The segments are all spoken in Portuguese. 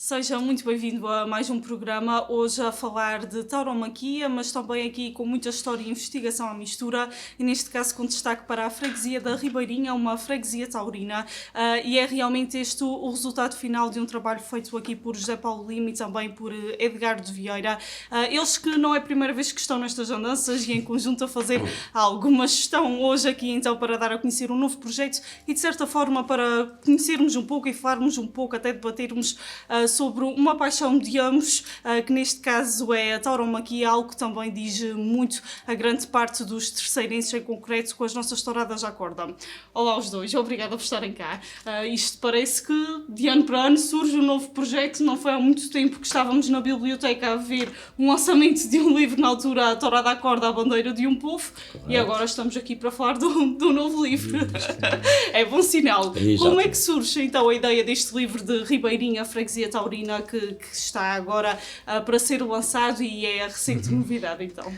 Seja muito bem-vindo a mais um programa, hoje a falar de tauromaquia, mas também aqui com muita história e investigação à mistura, e neste caso com destaque para a freguesia da Ribeirinha, uma freguesia taurina, e é realmente este o resultado final de um trabalho feito aqui por José Paulo Lima e também por Edgar de Vieira. Eles que não é a primeira vez que estão nestas andanças e em conjunto a fazer algo, mas estão hoje aqui então para dar a conhecer um novo projeto e de certa forma para conhecermos um pouco e falarmos um pouco, até debatermos sobre uma paixão de ambos, que neste caso é a tauromaquia, algo que também diz muito a grande parte dos terceirenses, em concreto com as nossas touradas à corda. Olá aos dois, obrigada por estarem cá. Isto parece que de ano para ano surge um novo projeto, não foi há muito tempo que estávamos na biblioteca a ver um lançamento de um livro, na altura a Tourada à Corda, a bandeira de um povo, e agora estamos aqui para falar do novo livro. É bom sinal. Como é que surge então a ideia deste livro de Ribeirinha, freguesia taurina, que está agora para ser lançado e é a recente novidade então?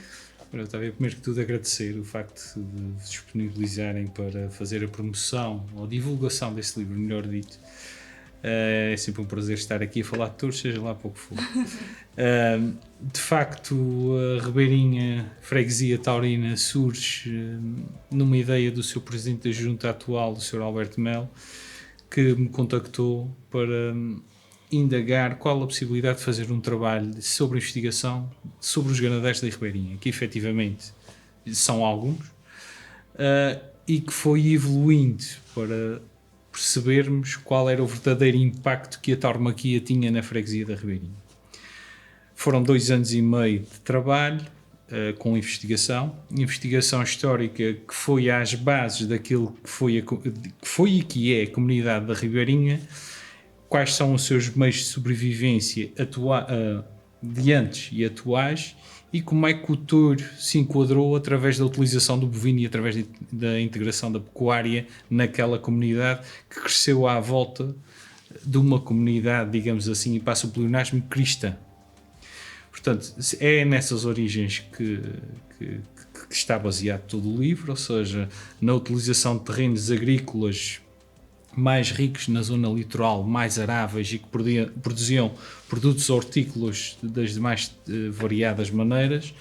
Eu estava a primeiro que tudo agradecer o facto de disponibilizarem para fazer a promoção ou divulgação desse livro, melhor dito. É sempre um prazer estar aqui a falar de todos, seja lá pouco for. De facto, a Ribeirinha Freguesia Taurina surge numa ideia do seu presidente da junta atual, o Sr. Alberto Melo, que me contactou para indagar qual a possibilidade de fazer um trabalho sobre investigação sobre os ganadeiros da Ribeirinha, que efetivamente são alguns, e que foi evoluindo para percebermos qual era o verdadeiro impacto que a tauromaquia tinha na freguesia da Ribeirinha. Foram 2 anos e meio de trabalho com investigação histórica que foi às bases daquilo que foi e que é a comunidade da Ribeirinha, quais são os seus meios de sobrevivência de antes e atuais, e como é que o touro se enquadrou através da utilização do bovino e através da integração da pecuária naquela comunidade que cresceu à volta de uma comunidade, digamos assim, e passa o pleonasmo, cristã. Portanto, é nessas origens que está baseado todo o livro, ou seja, na utilização de terrenos agrícolas mais ricos na zona litoral, mais aráveis e que produziam produtos hortícolas das mais variadas maneiras,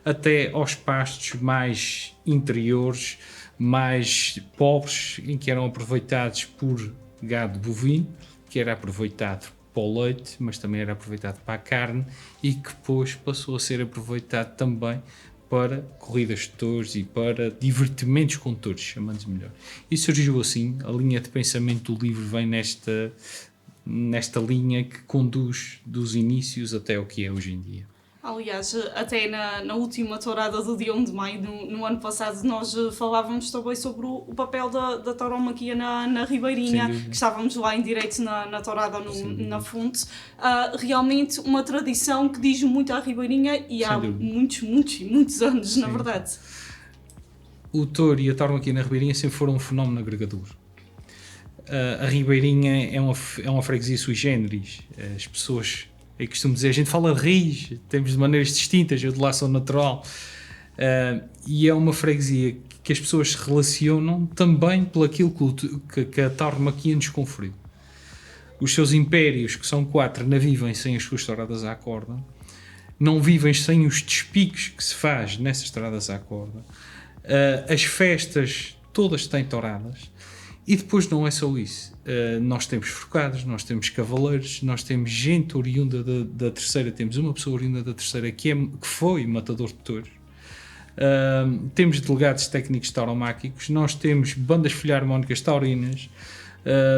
até aos pastos mais interiores, mais pobres, em que eram aproveitados por gado bovino, que era aproveitado para o leite, mas também era aproveitado para a carne e que depois passou a ser aproveitado também para corridas de touros e para divertimentos com touros, chamando-se melhor. E surgiu assim, a linha de pensamento do livro vem nesta linha que conduz dos inícios até o que é hoje em dia. Aliás, até na última tourada do dia 1 de maio, no ano passado, nós falávamos também sobre o papel da tauromaquia na Ribeirinha, que estávamos lá em direito na tourada na fonte. Realmente uma tradição que diz muito à Ribeirinha e há muitos anos, na verdade. O touro e a tauromaquia na Ribeirinha sempre foram um fenómeno agregador. A Ribeirinha é uma freguesia sui generis. As pessoas... Eu costumo dizer, a gente fala de raiz, temos de maneiras distintas, eu de lá sou natural, e é uma freguesia que as pessoas se relacionam também pelo aquilo que a tauromaquia nos conferiu. Os seus impérios, que são 4, não vivem sem as suas touradas à corda, não vivem sem os despiques que se faz nessas touradas à corda, as festas todas têm touradas. E depois não é só isso, nós temos forcados, nós temos cavaleiros, nós temos gente oriunda da terceira, temos uma pessoa oriunda da terceira que foi matador de touros, temos delegados técnicos tauromáquicos, nós temos bandas filharmónicas taurinas,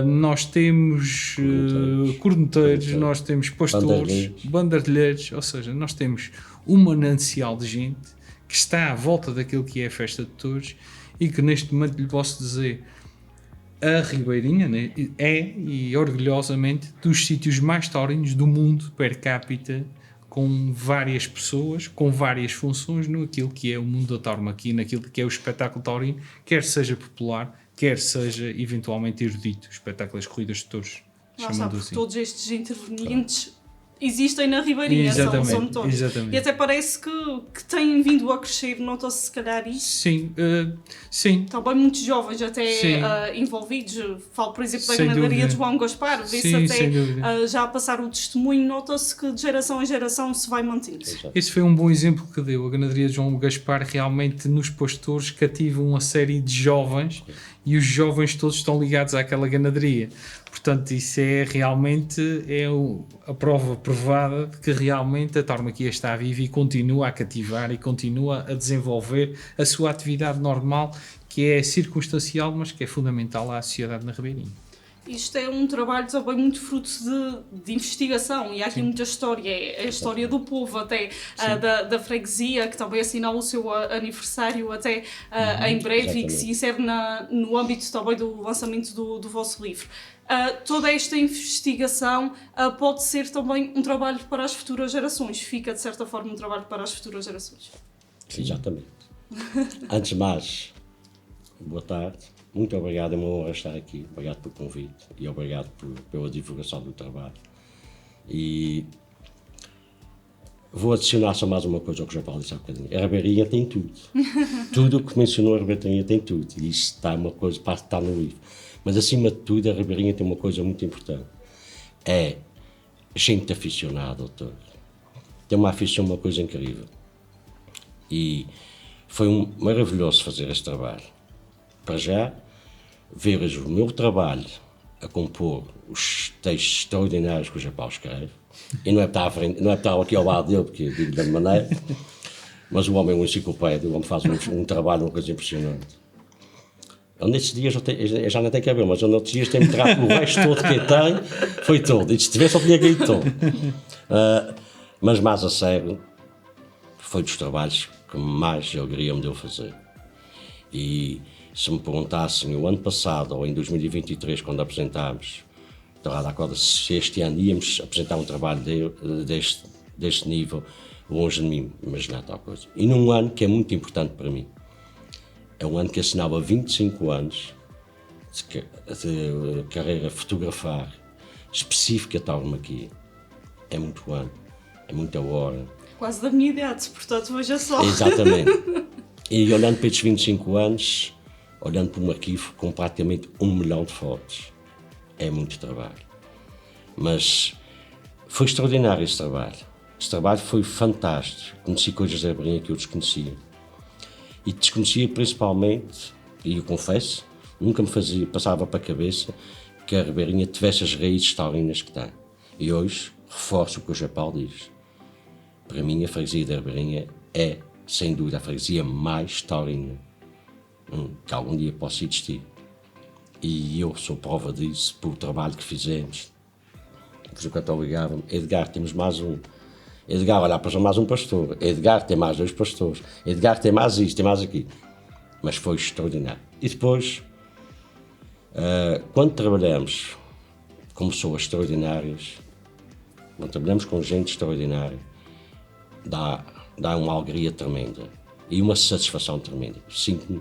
nós temos corneteiros, nós temos pastores, bandardilheiros, ou seja, nós temos um manancial de gente que está à volta daquilo que é a festa de touros e que neste momento lhe posso dizer... A Ribeirinha, né, e orgulhosamente, dos sítios mais taurinos do mundo, per capita, com várias pessoas, com várias funções, naquilo que é o mundo da tauromaquia, naquilo que é o espetáculo taurino, quer seja popular, quer seja eventualmente erudito, o espetáculo das corridas de touros, Lá está, porque todos estes intervenientes existem na Ribeirinha, são notórios. Exatamente. E até parece que têm vindo a crescer, nota-se se calhar isso. Sim, sim. Também muitos jovens até envolvidos, falo por exemplo da ganadaria de João Gaspar, vê-se até já a passar o testemunho, nota-se que de geração em geração se vai mantendo. Esse foi um bom exemplo que deu. A ganaderia de João Gaspar realmente nos pastores cativa uma série de jovens e os jovens todos estão ligados àquela ganaderia. Portanto, isso é realmente a prova provada de que realmente a tauromaquia está viva e continua a cativar e continua a desenvolver a sua atividade normal, que é circunstancial, mas que é fundamental à sociedade na Ribeirinha. Isto é um trabalho também muito fruto de investigação e há aqui muita história, é a história do povo até, da freguesia, que também assinala o seu aniversário até em breve e que se insere no âmbito também do lançamento do vosso livro. Toda esta investigação pode ser também um trabalho para as futuras gerações, fica de certa forma um trabalho para as futuras gerações. Exatamente. Antes de mais, boa tarde. Muito obrigado, é uma honra estar aqui. Obrigado pelo convite e obrigado pela divulgação do trabalho. E vou adicionar só mais uma coisa ao que já Paulo disse há bocadinho. A Ribeirinha tem tudo. Tudo o que mencionou a Ribeirinha tem tudo. E isto está uma coisa para estar no livro. Mas acima de tudo, a Ribeirinha tem uma coisa muito importante. É gente aficionada, doutor. Tem uma afição, uma coisa incrível. E foi maravilhoso fazer este trabalho. Para já, veres o meu trabalho a compor os textos extraordinários que o Japão escreve, e não é para estar aqui ao lado dele, porque digo da maneira, mas o homem é um enciclopédia, o homem faz um trabalho, uma coisa impressionante. Ele nestes dias, eu já não tenho cabelo, mas eu nestes dias tenho-me tirado o resto todo que tem, foi todo, e se tivesse só tinha caído todo. Mas mais a sério, foi dos trabalhos que mais alegria me deu fazer. E se me perguntassem o ano passado ou em 2023, quando apresentámos, estava de acordo se este ano íamos apresentar um trabalho deste nível, longe de mim imaginar tal coisa. E num ano que é muito importante para mim. É um ano que assinava 25 anos de carreira fotografar específica tauromaquia. É muito ano, é muita hora. Quase da minha idade, portanto veja só. Exatamente. E olhando para estes 25 anos, olhando para um arquivo com praticamente 1 milhão de fotos, é muito trabalho. Mas foi extraordinário esse trabalho. Esse trabalho foi fantástico. Conheci coisas da Ribeirinha que eu desconhecia. E desconhecia principalmente, e eu confesso, nunca me passava para a cabeça que a Ribeirinha tivesse as raízes taurinas que tem. E hoje reforço o que o Japão diz. Para mim, a freguesia da Ribeirinha é, sem dúvida, a freguesia mais taurina que algum dia possa existir. E eu sou prova disso pelo trabalho que fizemos. Por exemplo, quando eu ligava, Edgar, temos mais um. Edgar, olha, para mais um pastor. Edgar, tem mais 2 pastores. Edgar, tem mais isto, tem mais aqui. Mas foi extraordinário. E depois, quando trabalhamos com pessoas extraordinárias, quando trabalhamos com gente extraordinária, dá uma alegria tremenda e uma satisfação tremenda. Sinto-me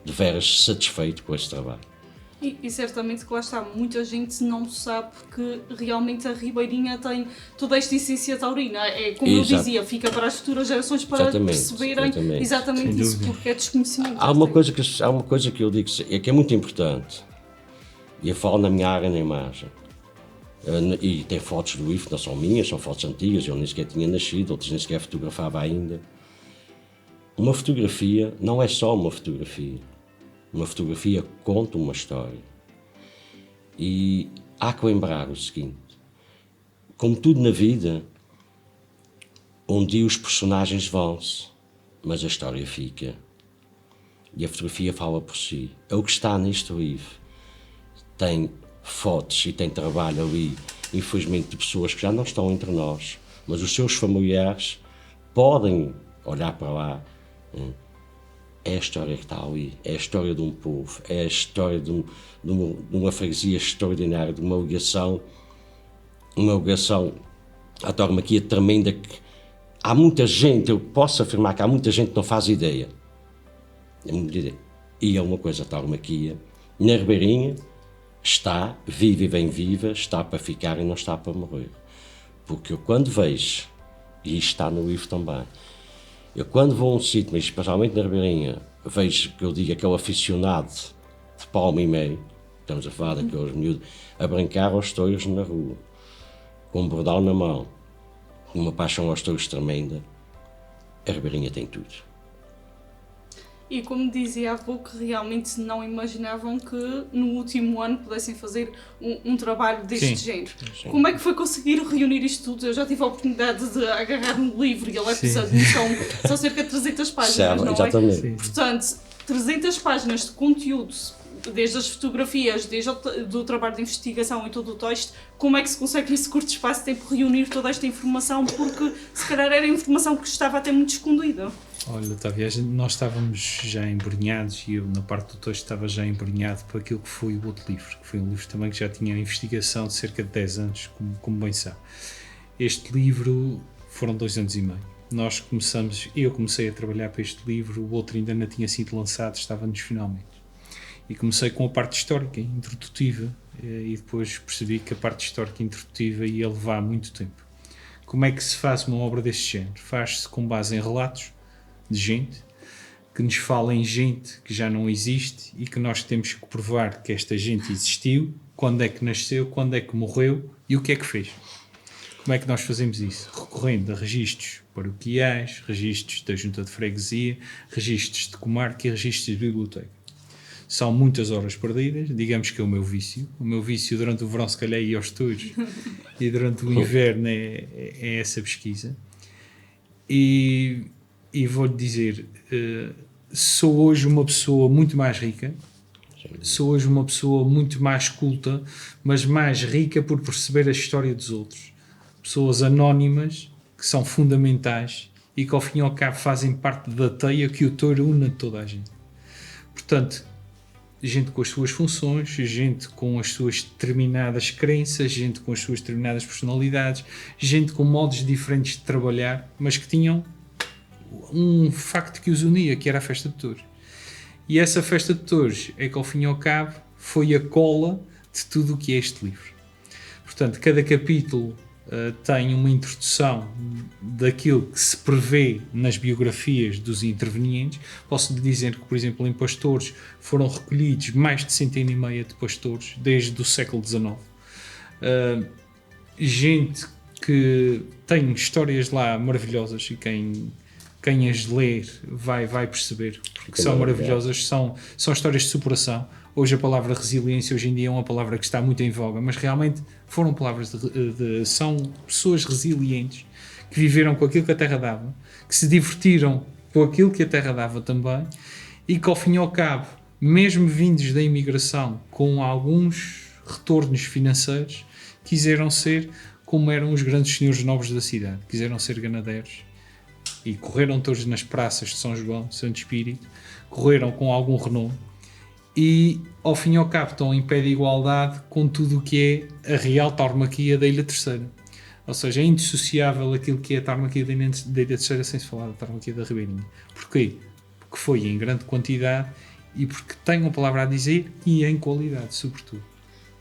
de veras satisfeito com esse trabalho. E certamente que lá está, muita gente não sabe que realmente a Ribeirinha tem toda esta essência taurina. É como eu dizia, fica para as futuras gerações para perceberem exatamente isso, porque é desconhecimento. Há uma coisa que eu digo que é muito importante, e eu falo na minha área na imagem. E tem fotos do livro, não são minhas, são fotos antigas, eu nem sequer tinha nascido, outros nem sequer fotografava ainda. Uma fotografia não é só uma fotografia. Uma fotografia conta uma história. E há que lembrar o seguinte, como tudo na vida, um dia os personagens vão-se, mas a história fica. E a fotografia fala por si. É o que está neste livro. Tem fotos e tem trabalho ali, infelizmente, de pessoas que já não estão entre nós, mas os seus familiares podem olhar para lá. É a história que está ali, é a história de um povo, é a história de uma freguesia extraordinária, de uma ligação à tauromaquia tremenda que há muita gente, eu posso afirmar que há muita gente que não faz ideia. E é uma coisa, a tauromaquia na Ribeirinha está viva e bem viva, está para ficar e não está para morrer. Porque eu quando vejo, e isto está no livro também, eu quando vou a um sítio, mas especialmente na Ribeirinha, vejo que eu digo aquele aficionado de palmo e meio, estamos a falar daqueles miúdos, a brincar aos touros na rua, com um bordal na mão, com uma paixão aos touros tremenda, a Ribeirinha tem tudo. E como dizia há pouco, realmente não imaginavam que no último ano pudessem fazer um trabalho deste género. Sim. Como é que foi conseguir reunir isto tudo? Eu já tive a oportunidade de agarrar no livro e ele é pesadinho, são cerca de 300 páginas, não exatamente. é? Sim. Portanto, 300 páginas de conteúdo, desde as fotografias, desde do trabalho de investigação e todo o texto, como é que se consegue nesse curto espaço de tempo reunir toda esta informação? Porque se calhar era informação que estava até muito escondida. Olha, Otávio, nós estávamos já embrenhados e eu na parte do texto estava já embrenhado para aquilo que foi o outro livro, que foi um livro também que já tinha a investigação de cerca de 10 anos, como bem sabe. Este livro foram 2 anos e meio. Eu comecei a trabalhar para este livro, o outro ainda não tinha sido lançado, estava-nos finalmente. E comecei com a parte histórica, introdutiva, e depois percebi que a parte histórica introdutiva ia levar muito tempo. Como é que se faz uma obra deste género? Faz-se com base em relatos de gente, que nos fala em gente que já não existe e que nós temos que provar que esta gente existiu, quando é que nasceu, quando é que morreu e o que é que fez. Como é que nós fazemos isso? Recorrendo a registros paroquiais, registros da junta de freguesia, registros de comarca e registros de biblioteca. São muitas horas perdidas, digamos que é o meu vício. O meu vício durante o verão se calhar é ir aos estudos e durante o inverno é essa pesquisa. E vou-lhe dizer, sou hoje uma pessoa muito mais rica, sou hoje uma pessoa muito mais culta, mas mais rica por perceber a história dos outros. Pessoas anónimas que são fundamentais e que ao fim e ao cabo fazem parte da teia que o touro une a toda a gente. Portanto, gente com as suas funções, gente com as suas determinadas crenças, gente com as suas determinadas personalidades, gente com modos diferentes de trabalhar, mas que tinham um facto que os unia, que era a festa de touros. E essa festa de touros é que ao fim e ao cabo foi a cola de tudo o que é este livro. Portanto, cada capítulo tem uma introdução daquilo que se prevê nas biografias dos intervenientes. Posso lhe dizer que, por exemplo, em pastores foram recolhidos mais de 150 de pastores desde o século XIX. Gente que tem histórias lá maravilhosas e quem as ler vai perceber, porque são maravilhosas, são histórias de superação. Hoje a palavra resiliência hoje em dia é uma palavra que está muito em voga, mas realmente foram palavras são pessoas resilientes que viveram com aquilo que a terra dava, que se divertiram com aquilo que a terra dava também e que ao fim e ao cabo, mesmo vindos da imigração com alguns retornos financeiros, quiseram ser como eram os grandes senhores nobres da cidade, quiseram ser ganadeiros e correram todos nas praças de São João, de Santo Espírito, correram com algum renome e ao fim e ao cabo estão em pé de igualdade com tudo o que é a real tauromaquia da Ilha Terceira. Ou seja, é indissociável aquilo que é a tauromaquia da Ilha Terceira sem se falar da tauromaquia da Ribeirinha. Porquê? Porque foi em grande quantidade e porque tem uma palavra a dizer e em qualidade, sobretudo.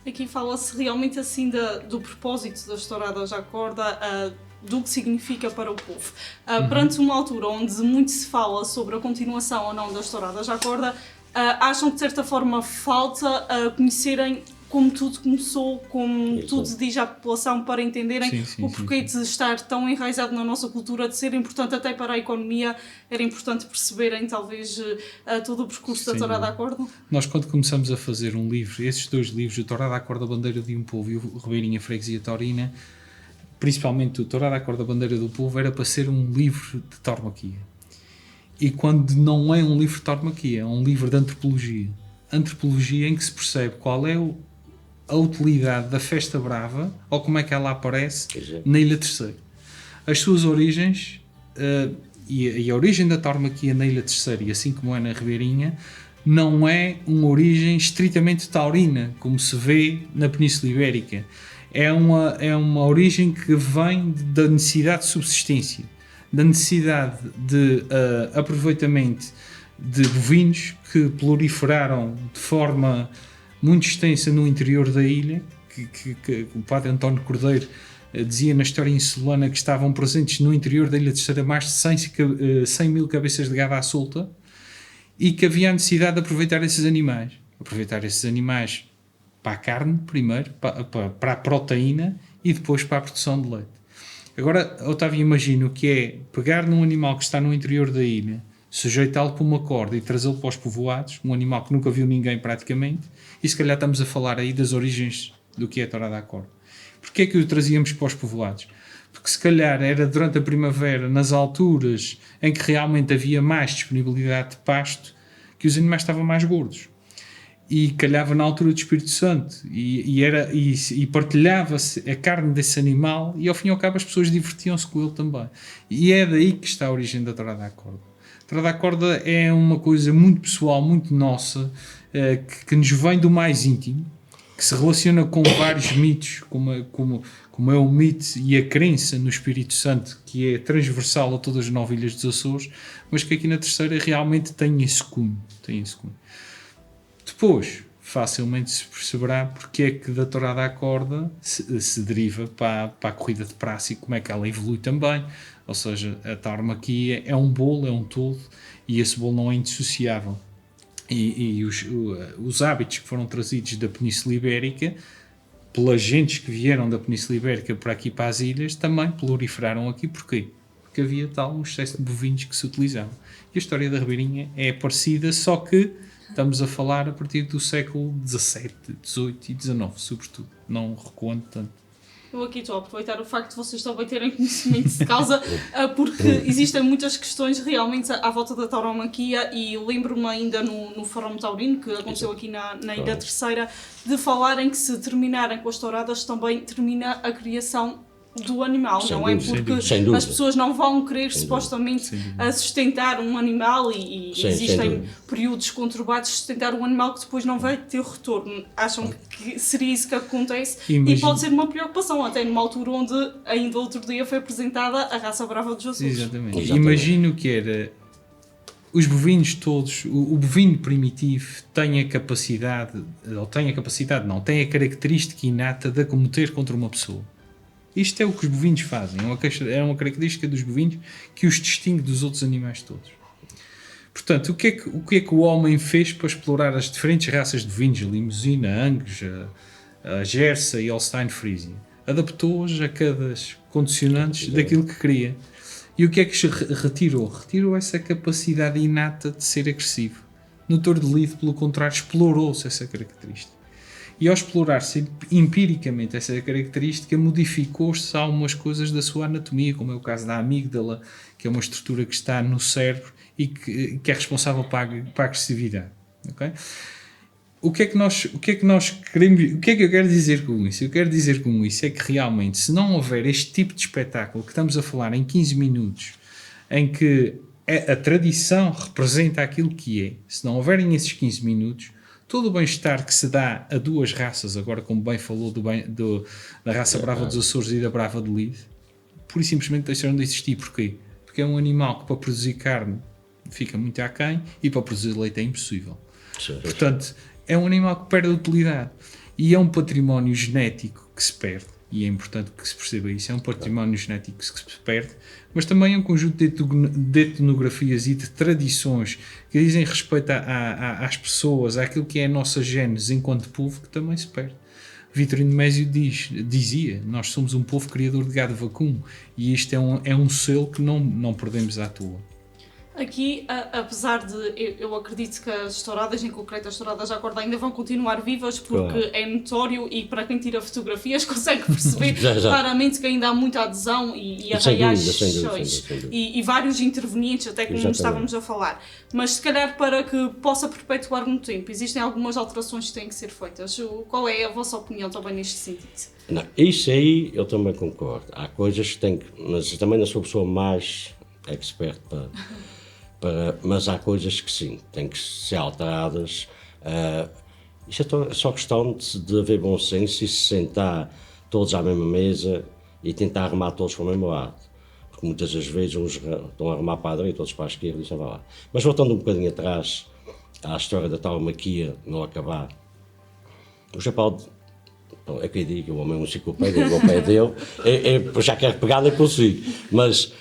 Aqui fala-se realmente assim do propósito da Estourada Já Acorda, do que significa para o povo. Perante uma altura onde muito se fala sobre a continuação ou não da Estourada Já Acorda, acham que de certa forma falta conhecerem como tudo começou, como tudo se diz à população para entenderem o porquê de estar tão enraizado na nossa cultura, de ser importante até para a economia, era importante perceberem talvez todo o percurso da Tourada à Corda? Nós quando começamos a fazer um livro, esses 2 livros, o Tourada à Corda, Bandeira de um Povo e o Ribeirinha, Freguesia Taurina, principalmente o Tourada à Corda, Bandeira do Povo, era para ser um livro de tauromaquia. E quando não é um livro de tauromaquia, é um livro de antropologia. Antropologia em que se percebe qual é a utilidade da festa brava ou como é que ela aparece na Ilha Terceira. As suas origens e a origem da tauromaquia na Ilha Terceira, e assim como é na Ribeirinha, não é uma origem estritamente taurina, como se vê na Península Ibérica. É uma origem que vem da necessidade de subsistência, da necessidade de aproveitamento de bovinos que proliferaram de forma muito extensa no interior da ilha, que o padre António Cordeiro dizia na história insulana que estavam presentes no interior da Ilha Terceira mais de 100 mil cabeças de gado à solta e que havia a necessidade de aproveitar esses animais. Aproveitar esses animais para a carne primeiro, para a proteína e depois para a produção de leite. Agora, Otávio, imagina o que é pegar num animal que está no interior da ilha, sujeitá-lo por uma corda e trazê-lo para os povoados, um animal que nunca viu ninguém praticamente, e se calhar estamos a falar aí das origens do que é a tourada à corda. Porquê é que o trazíamos para os povoados? Porque se calhar era durante a primavera, nas alturas em que realmente havia mais disponibilidade de pasto, que os animais estavam mais gordos. E calhava na altura do Espírito Santo e partilhava-se a carne desse animal e ao fim e ao cabo as pessoas divertiam-se com ele também. E é daí que está a origem da tourada à corda. A tourada à corda é uma coisa muito pessoal, muito nossa, que nos vem do mais íntimo, que se relaciona com vários mitos, como é o mito e a crença no Espírito Santo, que é transversal a todas as 9 ilhas dos Açores, mas que aqui na Terceira realmente tem esse cunho. Depois, facilmente se perceberá porque é que da tourada à corda se deriva para a corrida de praça e como é que ela evolui também. Ou seja, a tauromaquia é um bolo, é um todo, e esse bolo não é indissociável. E os hábitos que foram trazidos da Península Ibérica, pelas gentes que vieram da Península Ibérica para aqui para as ilhas, também proliferaram aqui. Porquê? Porque havia um excesso de bovinos que se utilizavam. E a história da Ribeirinha é parecida, só que estamos a falar a partir do século XVII, XVIII e XIX, sobretudo, não recuando tanto. Eu aqui estou a aproveitar o facto de vocês também terem conhecimento de causa, porque existem muitas questões realmente à volta da tauromaquia e lembro-me ainda no Fórum Taurino, que aconteceu aqui na Ilha Terceira, de falarem que se terminarem com as touradas também termina a criação do animal, Sem não dúvida, é? Porque sem dúvida. as pessoas não vão querer supostamente sustentar um animal e existem períodos conturbados de sustentar um animal que depois não vai ter retorno. Acham que seria isso que acontece? E pode ser uma preocupação, até numa altura onde ainda outro dia foi apresentada a raça brava dos Açores. Exatamente. Imagino que era os bovinos todos, o bovino primitivo tem a capacidade, tem a característica inata de acometer contra uma pessoa. Isto é o que os bovinos fazem, é uma característica dos bovinos que os distingue dos outros animais todos. Portanto, o que é que o homem fez para explorar as diferentes raças de bovinos, a Limousin, a Angus, a Jersa e a Holstein Friesian? Adaptou-as a cada condicionantes daquilo que queria. E o que é que se retirou? Retirou essa capacidade inata de ser agressivo. No touro de lido, pelo contrário, explorou-se essa característica. E ao explorar-se empiricamente essa característica, modificou-se algumas coisas da sua anatomia, como é o caso da amígdala, que é uma estrutura que está no cérebro e que é responsável para a agressividade. Okay? O que é que nós queremos? O que é que eu quero dizer com isso? Eu quero dizer com isso é que realmente, se não houver este tipo de espetáculo que estamos a falar em 15 minutos, em que a tradição representa aquilo que é, se não houverem esses 15 minutos, todo o bem-estar que se dá a duas raças, agora como bem falou da raça brava dos Açores e da brava de Lido, pura e simplesmente deixaram de existir. Porquê? Porque é um animal que para produzir carne fica muito aquém e para produzir leite é impossível. Portanto, é um animal que perde a utilidade e é um património genético que se perde, e é importante que se perceba isso, é um património genético que se perde, mas também é um conjunto de etnografias e de tradições que dizem respeito às pessoas, àquilo que é a nossa gênese enquanto povo, que também se perde. Vitorino Mésio dizia, nós somos um povo criador de gado vacuno, e isto é um selo que não perdemos à toa. Aqui, apesar de eu acredito que as touradas, em concreto as touradas à corda, ainda vão continuar vivas, porque é notório e para quem tira fotografias consegue perceber claramente que ainda há muita adesão e arraiais cheios e vários intervenientes, até como estávamos a falar. Mas se calhar para que possa perpetuar no tempo, existem algumas alterações que têm que ser feitas. Qual é a vossa opinião também neste sentido? Não, isso aí eu também concordo. Há coisas que têm que... Mas também não sou a pessoa mais expert mas há coisas que sim, têm que ser alteradas. Isto é só questão de haver bom senso e se sentar todos à mesma mesa e tentar arrumar todos para o mesmo lado. Porque muitas das vezes uns estão a arrumar para a direita, outros para a esquerda e isso vai lá. Mas voltando um bocadinho atrás à história da tauromaquia, não acabar, o Japão Então, é que eu digo, o homem é um enciclopédia, eu vou ao pé dele, já quero pegar, nem consigo. Mas,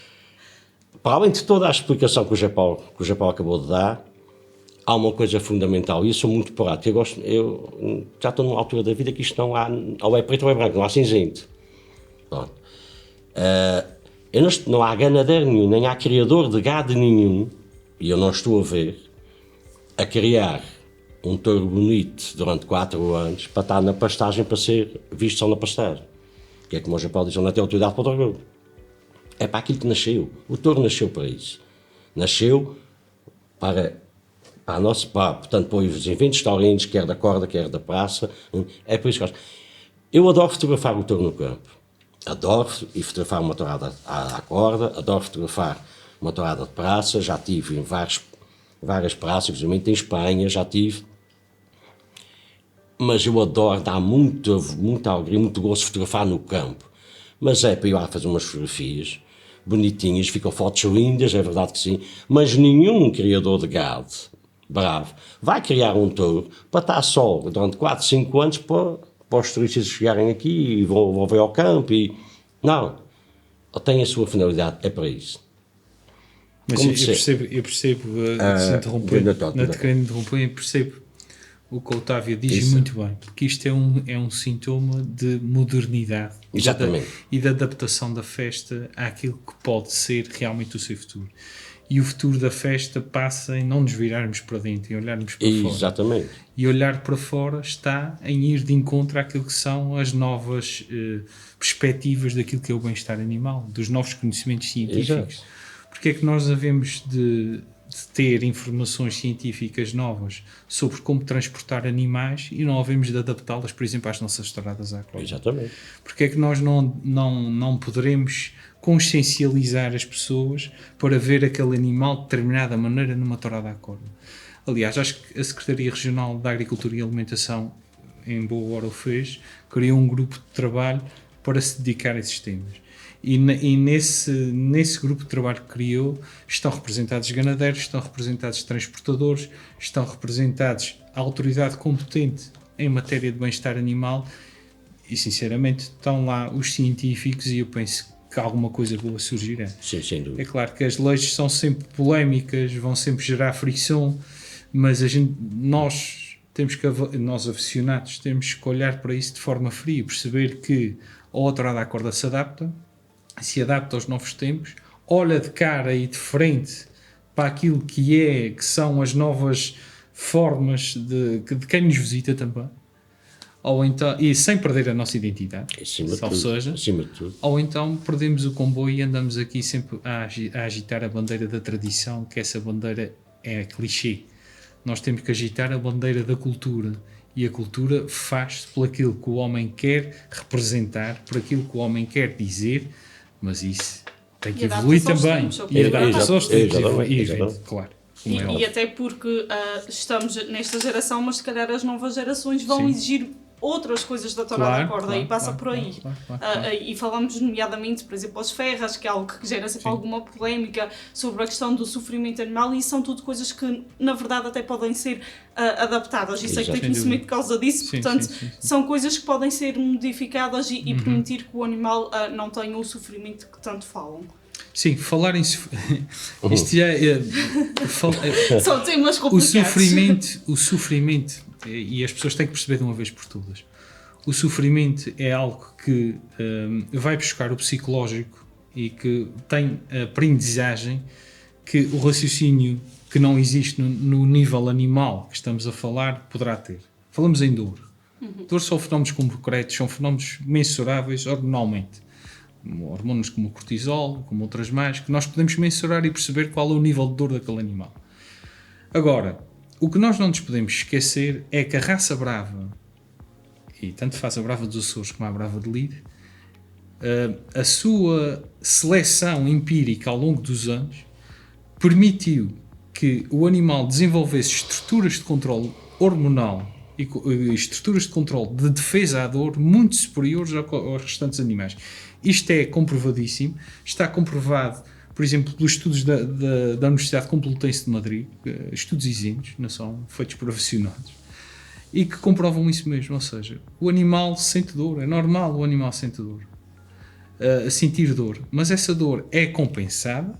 para além de toda a explicação que o Japão acabou de dar, há uma coisa fundamental, e eu sou muito prático, eu já estou numa altura da vida que isto não há, ou é preto ou é branco, não há cinzento. Pronto. Não há ganadeiro nenhum, nem há criador de gado nenhum, e eu não estou a ver, a criar um touro bonito durante 4 anos para estar na pastagem, para ser visto só na pastagem. Que é como o Japão diz, não tem autoridade para o touro. É para aquilo que nasceu. O touro nasceu para isso. Nasceu portanto, para os eventos taurinos, quer da corda, quer da praça. É por isso que eu adoro fotografar o touro no campo. Adoro e fotografar uma tourada à corda, adoro fotografar uma tourada de praça, já tive em várias praças, principalmente em Espanha, já tive. Mas eu adoro, dá muita alegria, muito gosto fotografar no campo. Mas é para ir lá fazer umas fotografias bonitinhas, ficam fotos lindas, é verdade que sim, mas nenhum criador de gado bravo vai criar um touro para estar só durante 4, 5 anos para os turistas chegarem aqui e vão ver ao campo. Não, tem a sua finalidade, é para isso. Mas eu percebo não te querendo interromper, eu percebo o que o Otávio diz muito bem, porque isto é um sintoma de modernidade. Exatamente. E da adaptação da festa àquilo que pode ser realmente o seu futuro. E o futuro da festa passa em não nos virarmos para dentro, em olharmos para fora. Exatamente. E olhar para fora está em ir de encontro àquilo que são as novas perspectivas daquilo que é o bem-estar animal, dos novos conhecimentos científicos. Exato. Porque é que nós havemos de ter informações científicas novas sobre como transportar animais e não havemos de adaptá-las, por exemplo, às nossas estradas à corda? Exatamente. Porque é que nós não poderemos consciencializar as pessoas para ver aquele animal de determinada maneira numa tourada à corda? Aliás, acho que a Secretaria Regional da Agricultura e Alimentação, em boa hora o fez, criou um grupo de trabalho para se dedicar a esses temas. E nesse grupo de trabalho que criou estão representados ganadeiros, estão representados transportadores, estão representados a autoridade competente em matéria de bem-estar animal e, sinceramente, estão lá os científicos e eu penso que alguma coisa boa surgirá. Sim, sem dúvida. É claro que as leis são sempre polémicas, vão sempre gerar fricção, mas nós aficionados, temos que olhar para isso de forma fria, perceber que a tourada à corda se adapta aos novos tempos, olha de cara e de frente para aquilo que são as novas formas de quem nos visita também, ou então, e sem perder a nossa identidade, acima de tudo. Ou então perdemos o comboio e andamos aqui sempre a agitar a bandeira da tradição, que essa bandeira é clichê. Nós temos que agitar a bandeira da cultura. E a cultura faz-se por aquilo que o homem quer representar, por aquilo que o homem quer dizer, mas isso tem que evoluir também. E adapta-se aos tempos, claro. E até porque estamos nesta geração, mas se calhar as novas gerações vão exigir outras coisas da tourada à corda e passa por aí. E falamos nomeadamente, por exemplo, as ferras, que é algo que gera sempre alguma polémica sobre a questão do sofrimento animal, e são tudo coisas que na verdade até podem ser adaptadas, e sei que tem conhecimento por causa disso, portanto são coisas que podem ser modificadas e permitir que o animal não tenha o sofrimento que tanto falam. Sim, falar em isto já são temas complicados. O sofrimento, e as pessoas têm que perceber de uma vez por todas, o sofrimento é algo que vai buscar o psicológico e que tem a aprendizagem que o raciocínio que não existe no nível animal que estamos a falar poderá ter. Falamos em dor. Dor são fenómenos concretos, são fenómenos mensuráveis hormonalmente. Hormonas como o cortisol, como outras mais, que nós podemos mensurar e perceber qual é o nível de dor daquele animal. Agora, o que nós não nos podemos esquecer é que a raça brava, e tanto faz a brava dos Açores como a brava de Lide, a sua seleção empírica ao longo dos anos permitiu que o animal desenvolvesse estruturas de controle hormonal e estruturas de controle de defesa à dor muito superiores aos restantes animais. Isto é comprovadíssimo, está comprovado, por exemplo, pelos estudos da Universidade Complutense de Madrid, estudos isentos, não são feitos por aficionados, e que comprovam isso mesmo, ou seja, o animal sente dor, é normal o animal sentir dor, sentir dor, mas essa dor é compensada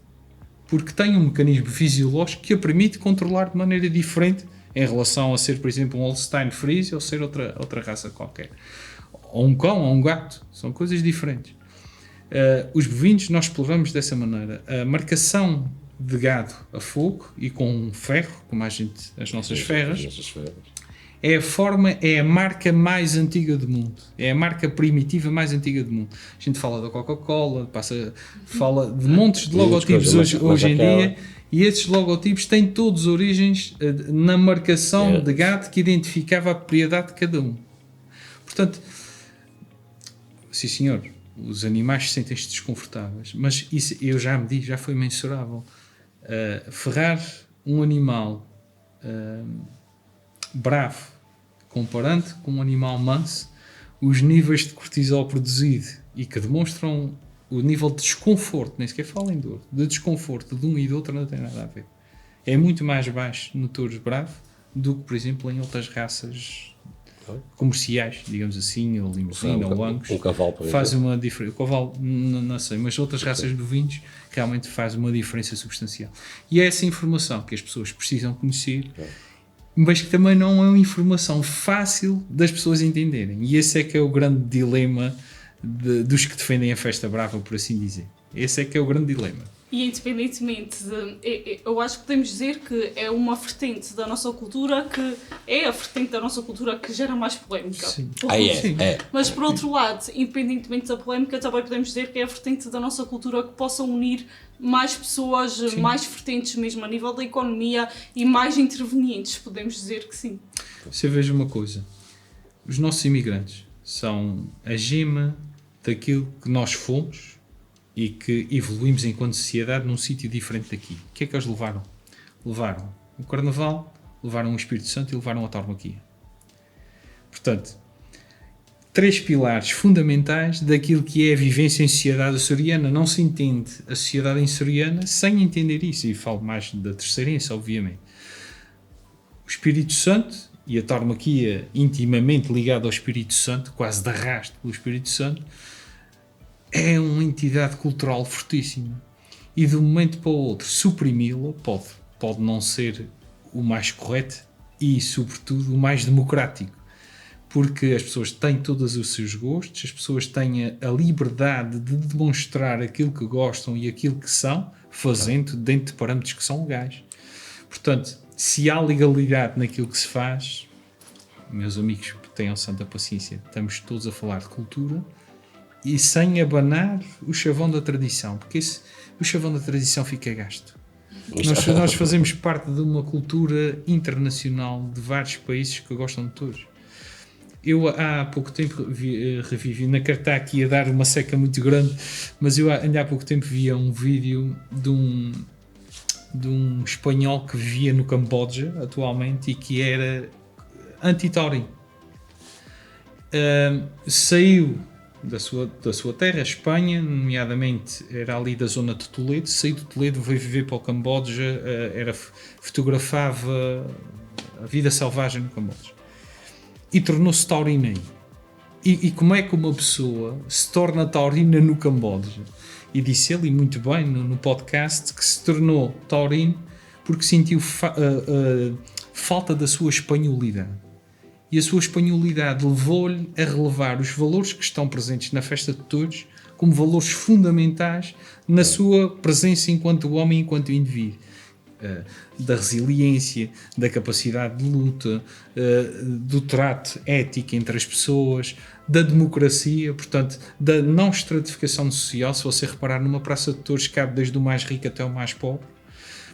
porque tem um mecanismo fisiológico que a permite controlar de maneira diferente em relação a ser, por exemplo, um Holstein Friesian ou ser outra raça qualquer. Ou um cão, ou um gato. São coisas diferentes. Os bovinos nós exploramos dessa maneira. A marcação de gado a fogo e com ferro, como as nossas ferras, é a marca mais antiga do mundo. É a marca primitiva mais antiga do mundo. A gente fala da Coca-Cola, fala de montes de logotipos hoje em dia, e esses logotipos têm todos origens na marcação de gado que identificava a propriedade de cada um. Portanto, sim senhor, os animais sentem-se desconfortáveis, mas isso eu já me disse, já foi mensurável. Ferrar um animal bravo, comparando com um animal manso, os níveis de cortisol produzido e que demonstram o nível de desconforto, nem sequer falo em dor, de desconforto de um e do outro não tem nada a ver. É muito mais baixo no touro bravo do que, por exemplo, em outras raças comerciais, digamos assim, ou limusina, ou angus. Um cavalo, por faz exemplo. uma diferença. O cavalo, não sei, mas outras raças de bovinos realmente faz uma diferença substancial. E é essa informação que as pessoas precisam conhecer, mas que também não é uma informação fácil das pessoas entenderem. E esse é que é o grande dilema dos que defendem a festa brava, por assim dizer. Esse é que é o grande dilema. E independentemente eu acho que podemos dizer que é uma vertente da nossa cultura que é a vertente da nossa cultura que gera mais polémica. Sim. Mas por outro lado, independentemente da polémica, também podemos dizer que é a vertente da nossa cultura que possa unir mais pessoas, sim, mais vertentes mesmo a nível da economia e mais intervenientes, podemos dizer que sim. Você veja uma coisa, os nossos imigrantes são a gema daquilo que nós fomos e que evoluímos enquanto sociedade num sítio diferente daqui. O que é que eles levaram? Levaram o Carnaval, levaram o Espírito Santo e levaram a tauromaquia. Portanto, 3 pilares fundamentais daquilo que é a vivência em sociedade açoriana. Não se entende a sociedade açoriana sem entender isso, e falo mais da terceirense, obviamente. O Espírito Santo e a tauromaquia intimamente ligada ao Espírito Santo, quase de arrasto pelo Espírito Santo, é uma entidade cultural fortíssima. E de um momento para o outro, suprimi-la pode não ser o mais correto e, sobretudo, o mais democrático. Porque as pessoas têm todos os seus gostos, as pessoas têm a liberdade de demonstrar aquilo que gostam e aquilo que são, fazendo dentro de parâmetros que são legais. Portanto, se há legalidade naquilo que se faz, meus amigos, tenham santa paciência, estamos todos a falar de cultura e sem abanar o chavão da tradição, porque o chavão da tradição fica gasto. Nós fazemos parte de uma cultura internacional de vários países que gostam de touros. Eu há pouco tempo revivi, na carta aqui a dar uma seca muito grande, mas eu ainda há pouco tempo via um vídeo de um espanhol que vivia no Camboja atualmente e que era anti-taurino. Saiu da sua terra, Espanha, nomeadamente era ali da zona de Toledo, saiu de Toledo, veio viver para o Camboja, fotografava a vida selvagem no Camboja e tornou-se taurino aí. E como é que uma pessoa se torna taurina no Camboja? E disse ele, muito bem, no podcast, que se tornou taurino porque sentiu falta da sua espanholidade. E a sua espanholidade levou-lhe a relevar os valores que estão presentes na festa de touros como valores fundamentais na sua presença enquanto homem, enquanto indivíduo. Da resiliência, da capacidade de luta, do trato ético entre as pessoas, da democracia, portanto, da não estratificação social. Se você reparar, numa praça de touros cabe desde o mais rico até o mais pobre.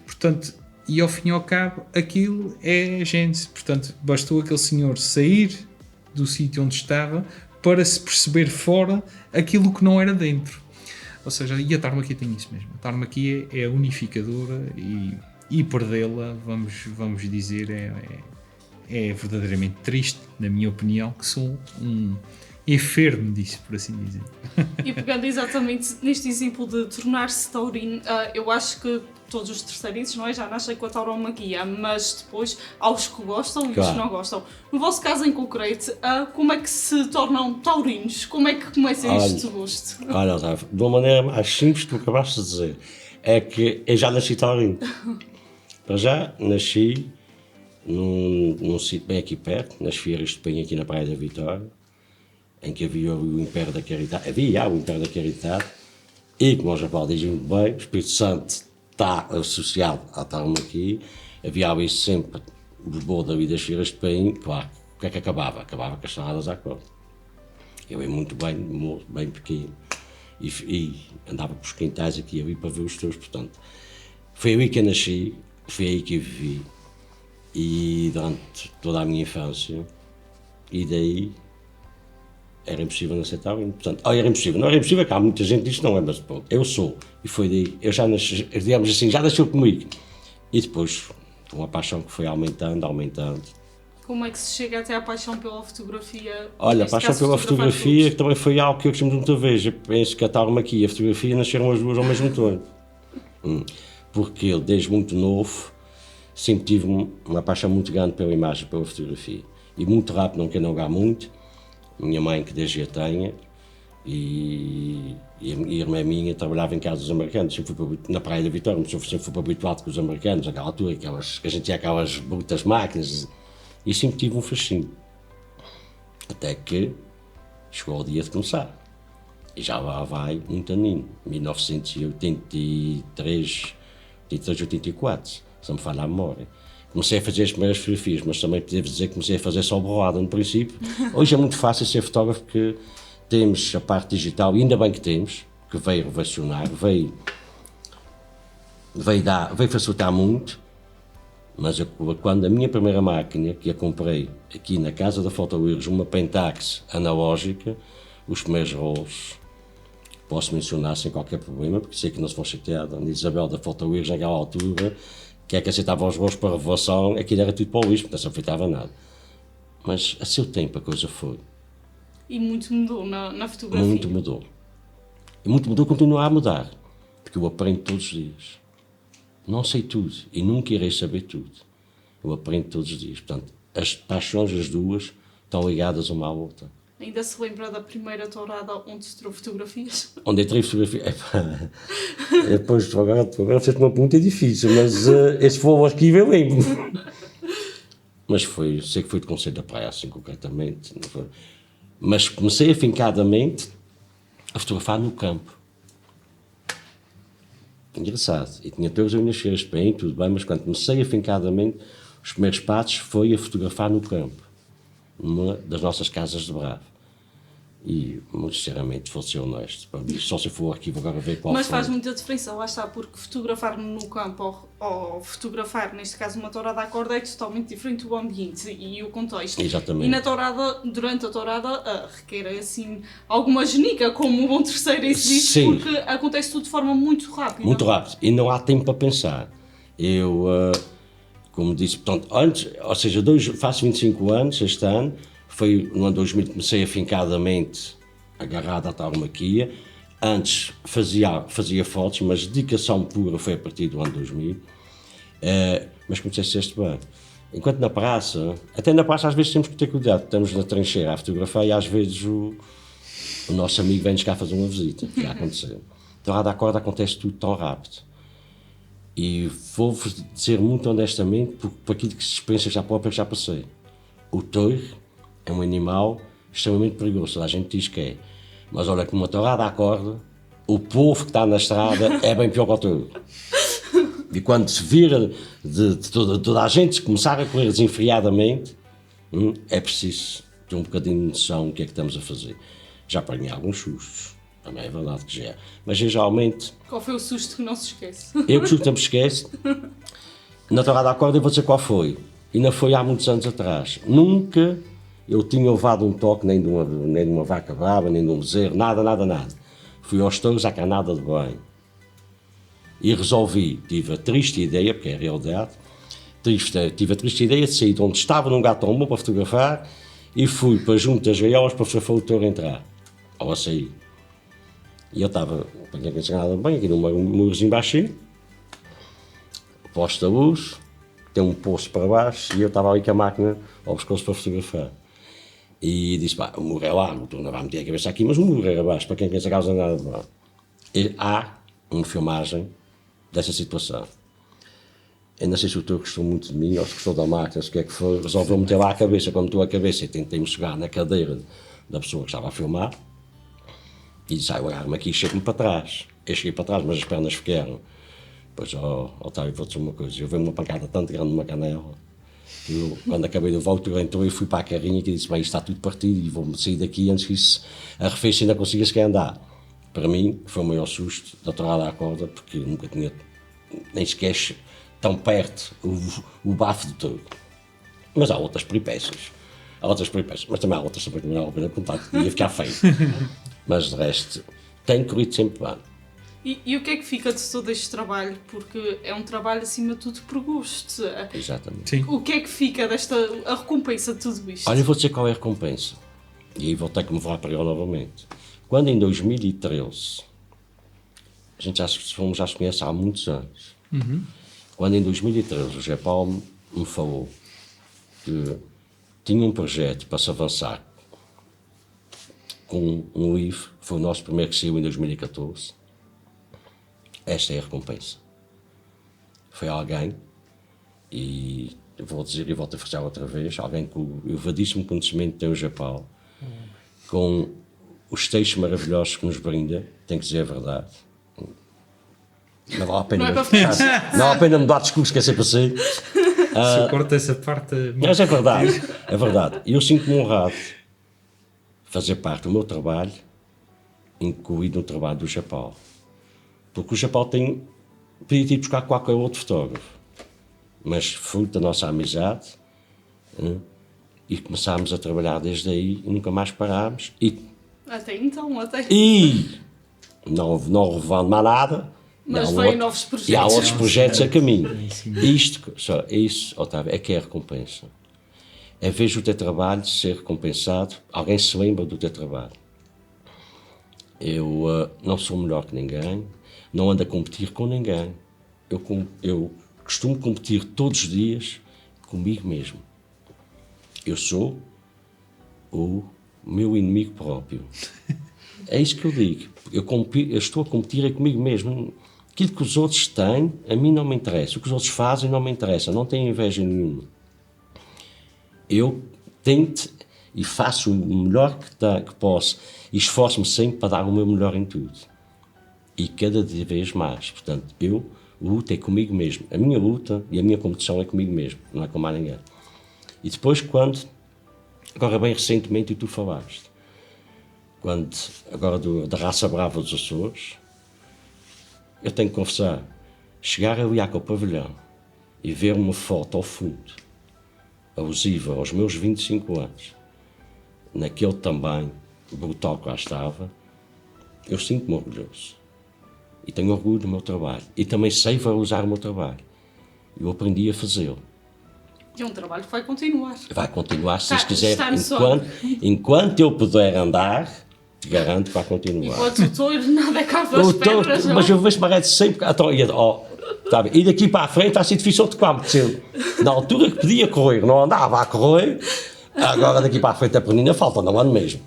Portanto, e ao fim e ao cabo, aquilo é a gente. Portanto, bastou aquele senhor sair do sítio onde estava para se perceber fora aquilo que não era dentro. Ou seja, e a tauromaquia tem isso mesmo. A tauromaquia é unificadora e perdê-la, vamos dizer, é verdadeiramente triste, na minha opinião, que sou um enfermo disso, por assim dizer. E pegando exatamente neste exemplo de tornar-se taurino, eu acho que todos os terceiriços, não é? Já nascem com a tauromaquia, mas depois há os que gostam e Claro. os que não gostam. No vosso caso em concreto, como é que se tornam taurinos? Como é que começa este gosto? Olha, Otávio, de uma maneira mais simples que tu acabaste de dizer, é que eu já nasci taurino. Para já, nasci num sítio bem aqui perto, nas Feiras de Penha, aqui na Praia da Vitória, em que havia o Império da Caridade, o Império da Caridade, e como o Japão diz muito bem, o Espírito Santo está associado à tauromaquia, havia ali sempre o boa da vida das Feiras de Penha, claro, o que é que acabava? Acabava com as saladas à corda. Eu ia muito bem, bem pequeno, e andava pelos quintais aqui e ali para ver os touros, portanto, foi ali que eu nasci, foi aí que eu vivi, e durante toda a minha infância, e daí era impossível não ser taurino. Portanto, era impossível, não era impossível, que há muita gente que diz que não é, mas pronto, eu sou, e foi daí, eu já nasci, digamos assim, já nasceu comigo, e depois, com a paixão que foi aumentando, Como é que se chega até à paixão pela fotografia? Olha, a Neste paixão caso, pela fotografar fotografia touros. também foi algo que eu costumo muita vez. Eu penso que a tauromaquia e a fotografia nasceram as duas ao mesmo tempo. Porque eu, desde muito novo, sempre tive uma paixão muito grande pela imagem, pela fotografia. E muito rápido, não quero alongar muito, minha mãe, que desde a tenha, e a irmã minha trabalhava em casa dos americanos, sempre fui na Praia da Vitória, mas eu sempre fui habituado com os americanos, naquela altura, que a gente tinha aquelas brutas máquinas, e sempre tive um fascínio. Até que chegou o dia de começar. E já lá vai muito aninho, 1983, 84, se não me falha a memória. Comecei a fazer as primeiras fotografias, mas também devo dizer que comecei a fazer só borrada no princípio. Hoje é muito fácil ser fotógrafo porque temos a parte digital, e ainda bem que temos, que veio revolucionar, veio facilitar muito, mas quando a minha primeira máquina, que a comprei aqui na casa da Photowirs, uma Pentax analógica, os primeiros rolos, posso mencionar sem qualquer problema, porque sei que não se vão chatear, a Isabel da Photowirs naquela altura, que é que aceitava os rolos para revelação, aquilo era tudo para o lixo, não se afetava nada. Mas a seu tempo a coisa foi. E muito mudou na fotografia. Muito mudou. E muito mudou, continua a mudar, porque eu aprendo todos os dias. Não sei tudo e nunca irei saber tudo. Eu aprendo todos os dias. Portanto, as paixões, as duas, estão ligadas uma à outra. Ainda se lembra da primeira tourada onde se tirou fotografias? Onde eu tirei fotografia. Depois, agora fez-te uma pergunta difícil, mas esse foi o arquivo eu lembro. Mas sei que foi de Conselho da Praia, assim concretamente. Não foi? Mas comecei afincadamente a fotografar no campo. Engraçado. E tinha todas as minhas feiras bem, tudo bem, mas quando comecei afincadamente, os primeiros passos foi a fotografar no campo, numa das nossas casas de Bravo. E, muito sinceramente, vou ser honesto, para mim, só se eu for ao arquivo agora ver qual Mas foi. faz muita diferença, lá está, porque fotografar no campo ou fotografar, neste caso, uma tourada à corda é totalmente diferente do ambiente e o contexto. Exatamente. E na tourada, durante a tourada, requer assim alguma genica, como um bom terceiro existe, Sim. porque acontece tudo de forma muito rápida. Muito rápido. E não há tempo para pensar. Eu, como disse, portanto, antes, ou seja, faço 25 anos este ano, foi no ano 2000 que comecei afincadamente agarrado à tauromaquia. Antes fazia fotos, mas dedicação pura foi a partir do ano 2000. Mas comecei a ser este bem. Enquanto na praça, até na praça às vezes temos que ter cuidado, estamos na trincheira a fotografar e às vezes o nosso amigo vem-nos cá fazer uma visita, que já aconteceu. Então lá da corda acontece tudo tão rápido. E vou-vos dizer muito honestamente, por aquilo que experiências já próprias já passei. O touro é um animal extremamente perigoso, toda a gente diz que é. Mas olha, com uma tourada à corda, o povo que está na estrada é bem pior que o touro. E quando se vira de toda a gente começar a correr desenfreadamente, é preciso ter um bocadinho de noção do que é que estamos a fazer. Já apanhei alguns sustos, também é verdade que já é. Mas geralmente... Qual foi o susto que não se esquece? Eu que susto não me esquece. Na tourada à corda eu vou dizer qual foi. E não foi há muitos anos atrás. Nunca eu tinha levado um toque nem de uma vaca brava, nem de um bezerro, nada. Fui aos touros à canada de banho. E resolvi, tive a triste ideia, porque é a realidade, tive a triste ideia de sair de onde estava num gato bom para fotografar e fui para junto das gaiolas para fotografar o touro entrar. Ao sair. E eu estava, para quem não tinha nada de bem, aqui num murozinho baixinho, posta a luz, tem um poço para baixo e eu estava ali com a máquina ao pescoço para fotografar. E disse, pá, o muro é lá, o turno vai meter a cabeça aqui, mas o muro era baixo, para quem pensa que causa nada de mal. E há uma filmagem dessa situação. Eu não sei se o teu gostou muito de mim, ou se gostou da máquina, se o que é que foi, resolveu meter lá a cabeça, quando meteu a cabeça e tentei-me chegar na cadeira da pessoa que estava a filmar, e disse, eu agarro-me aqui e chego-me para trás. Eu cheguei para trás, mas as pernas ficaram. Pois, Otávio, vou-te dizer uma coisa, eu vejo uma pancada tanto grande numa canela, que eu, quando acabei do voo, entrou e fui para a carrinha e disse, bem, isto está tudo partido e vou-me sair daqui antes que isso arrefeça e ainda consiga sequer andar. Para mim, foi o maior susto da torrada à corda, porque eu nunca tinha, nem sequer tão perto, o bafo de tudo. Mas há outras peripécias. Mas também há outras que não vale a pena contar, que ia ficar feio. Mas de resto, tem corrido sempre bem. E o que é que fica de todo este trabalho? Porque é um trabalho acima de tudo por gosto. Exatamente. Sim. O que é que fica a recompensa de tudo isto? Olha, eu vou dizer qual é a recompensa. E aí vou ter que me falar para ele novamente. Quando em 2013, a gente já se conhece há muitos anos, quando em 2013 o José Paulo me falou que tinha um projeto para se avançar com um livro, foi o nosso primeiro que saiu em 2014, esta é a recompensa. Foi alguém, e eu vou dizer e volto a fechar outra vez, alguém com o elevadíssimo conhecimento tem o José Paulo, com os textos maravilhosos que nos brinda, tem que dizer a verdade. Não vale a pena, Não é para fechar. não vale a pena mudar de discurso, que é sempre assim. Se eu corto essa parte... Mas é verdade, é verdade. E eu sinto-me honrado fazer parte do meu trabalho, incluído no trabalho do Japão. Porque o Japão podia ir buscar qualquer outro fotógrafo, mas fruto da nossa amizade, e começámos a trabalhar desde aí e nunca mais parámos. Até então, até. E não levando mais nada. Mas e há vêm novos projetos. E há outros projetos a caminho. Isso, Otávio, é que é a recompensa. É ver o teu trabalho ser recompensado, alguém se lembra do teu trabalho. Eu não sou melhor que ninguém, não ando a competir com ninguém. Eu costumo competir todos os dias comigo mesmo. Eu sou o meu inimigo próprio. É isso que eu digo. Eu estou a competir comigo mesmo. Aquilo que os outros têm, a mim não me interessa. O que os outros fazem não me interessa. Não tenho inveja nenhuma. Eu tento e faço o melhor que posso. E esforço-me sempre para dar o meu melhor em tudo. E cada vez mais. Portanto, eu luto é comigo mesmo. A minha luta e a minha competição é comigo mesmo. Não é com mais ninguém. E depois agora bem recentemente, e tu falaste, agora da raça brava dos Açores, eu tenho que confessar, chegar ali àquele pavilhão e ver uma foto ao fundo, alusiva aos meus 25 anos, naquele também brutal que lá estava, eu sinto-me orgulhoso. E tenho orgulho do meu trabalho. E também sei valorizar o meu trabalho. Eu aprendi a fazê-lo. E é um trabalho que vai continuar. Vai continuar, se Deus quiser. Está no sonho. Enquanto eu puder andar, te garanto que vai continuar. Enquanto o touro nada cava as pedras, não? Mas eu vejo parece sempre... E daqui para a frente está a ser difícil de tocar, porque na altura que podia correr, não andava a correr, agora daqui para a frente a penina falta, não ando mesmo.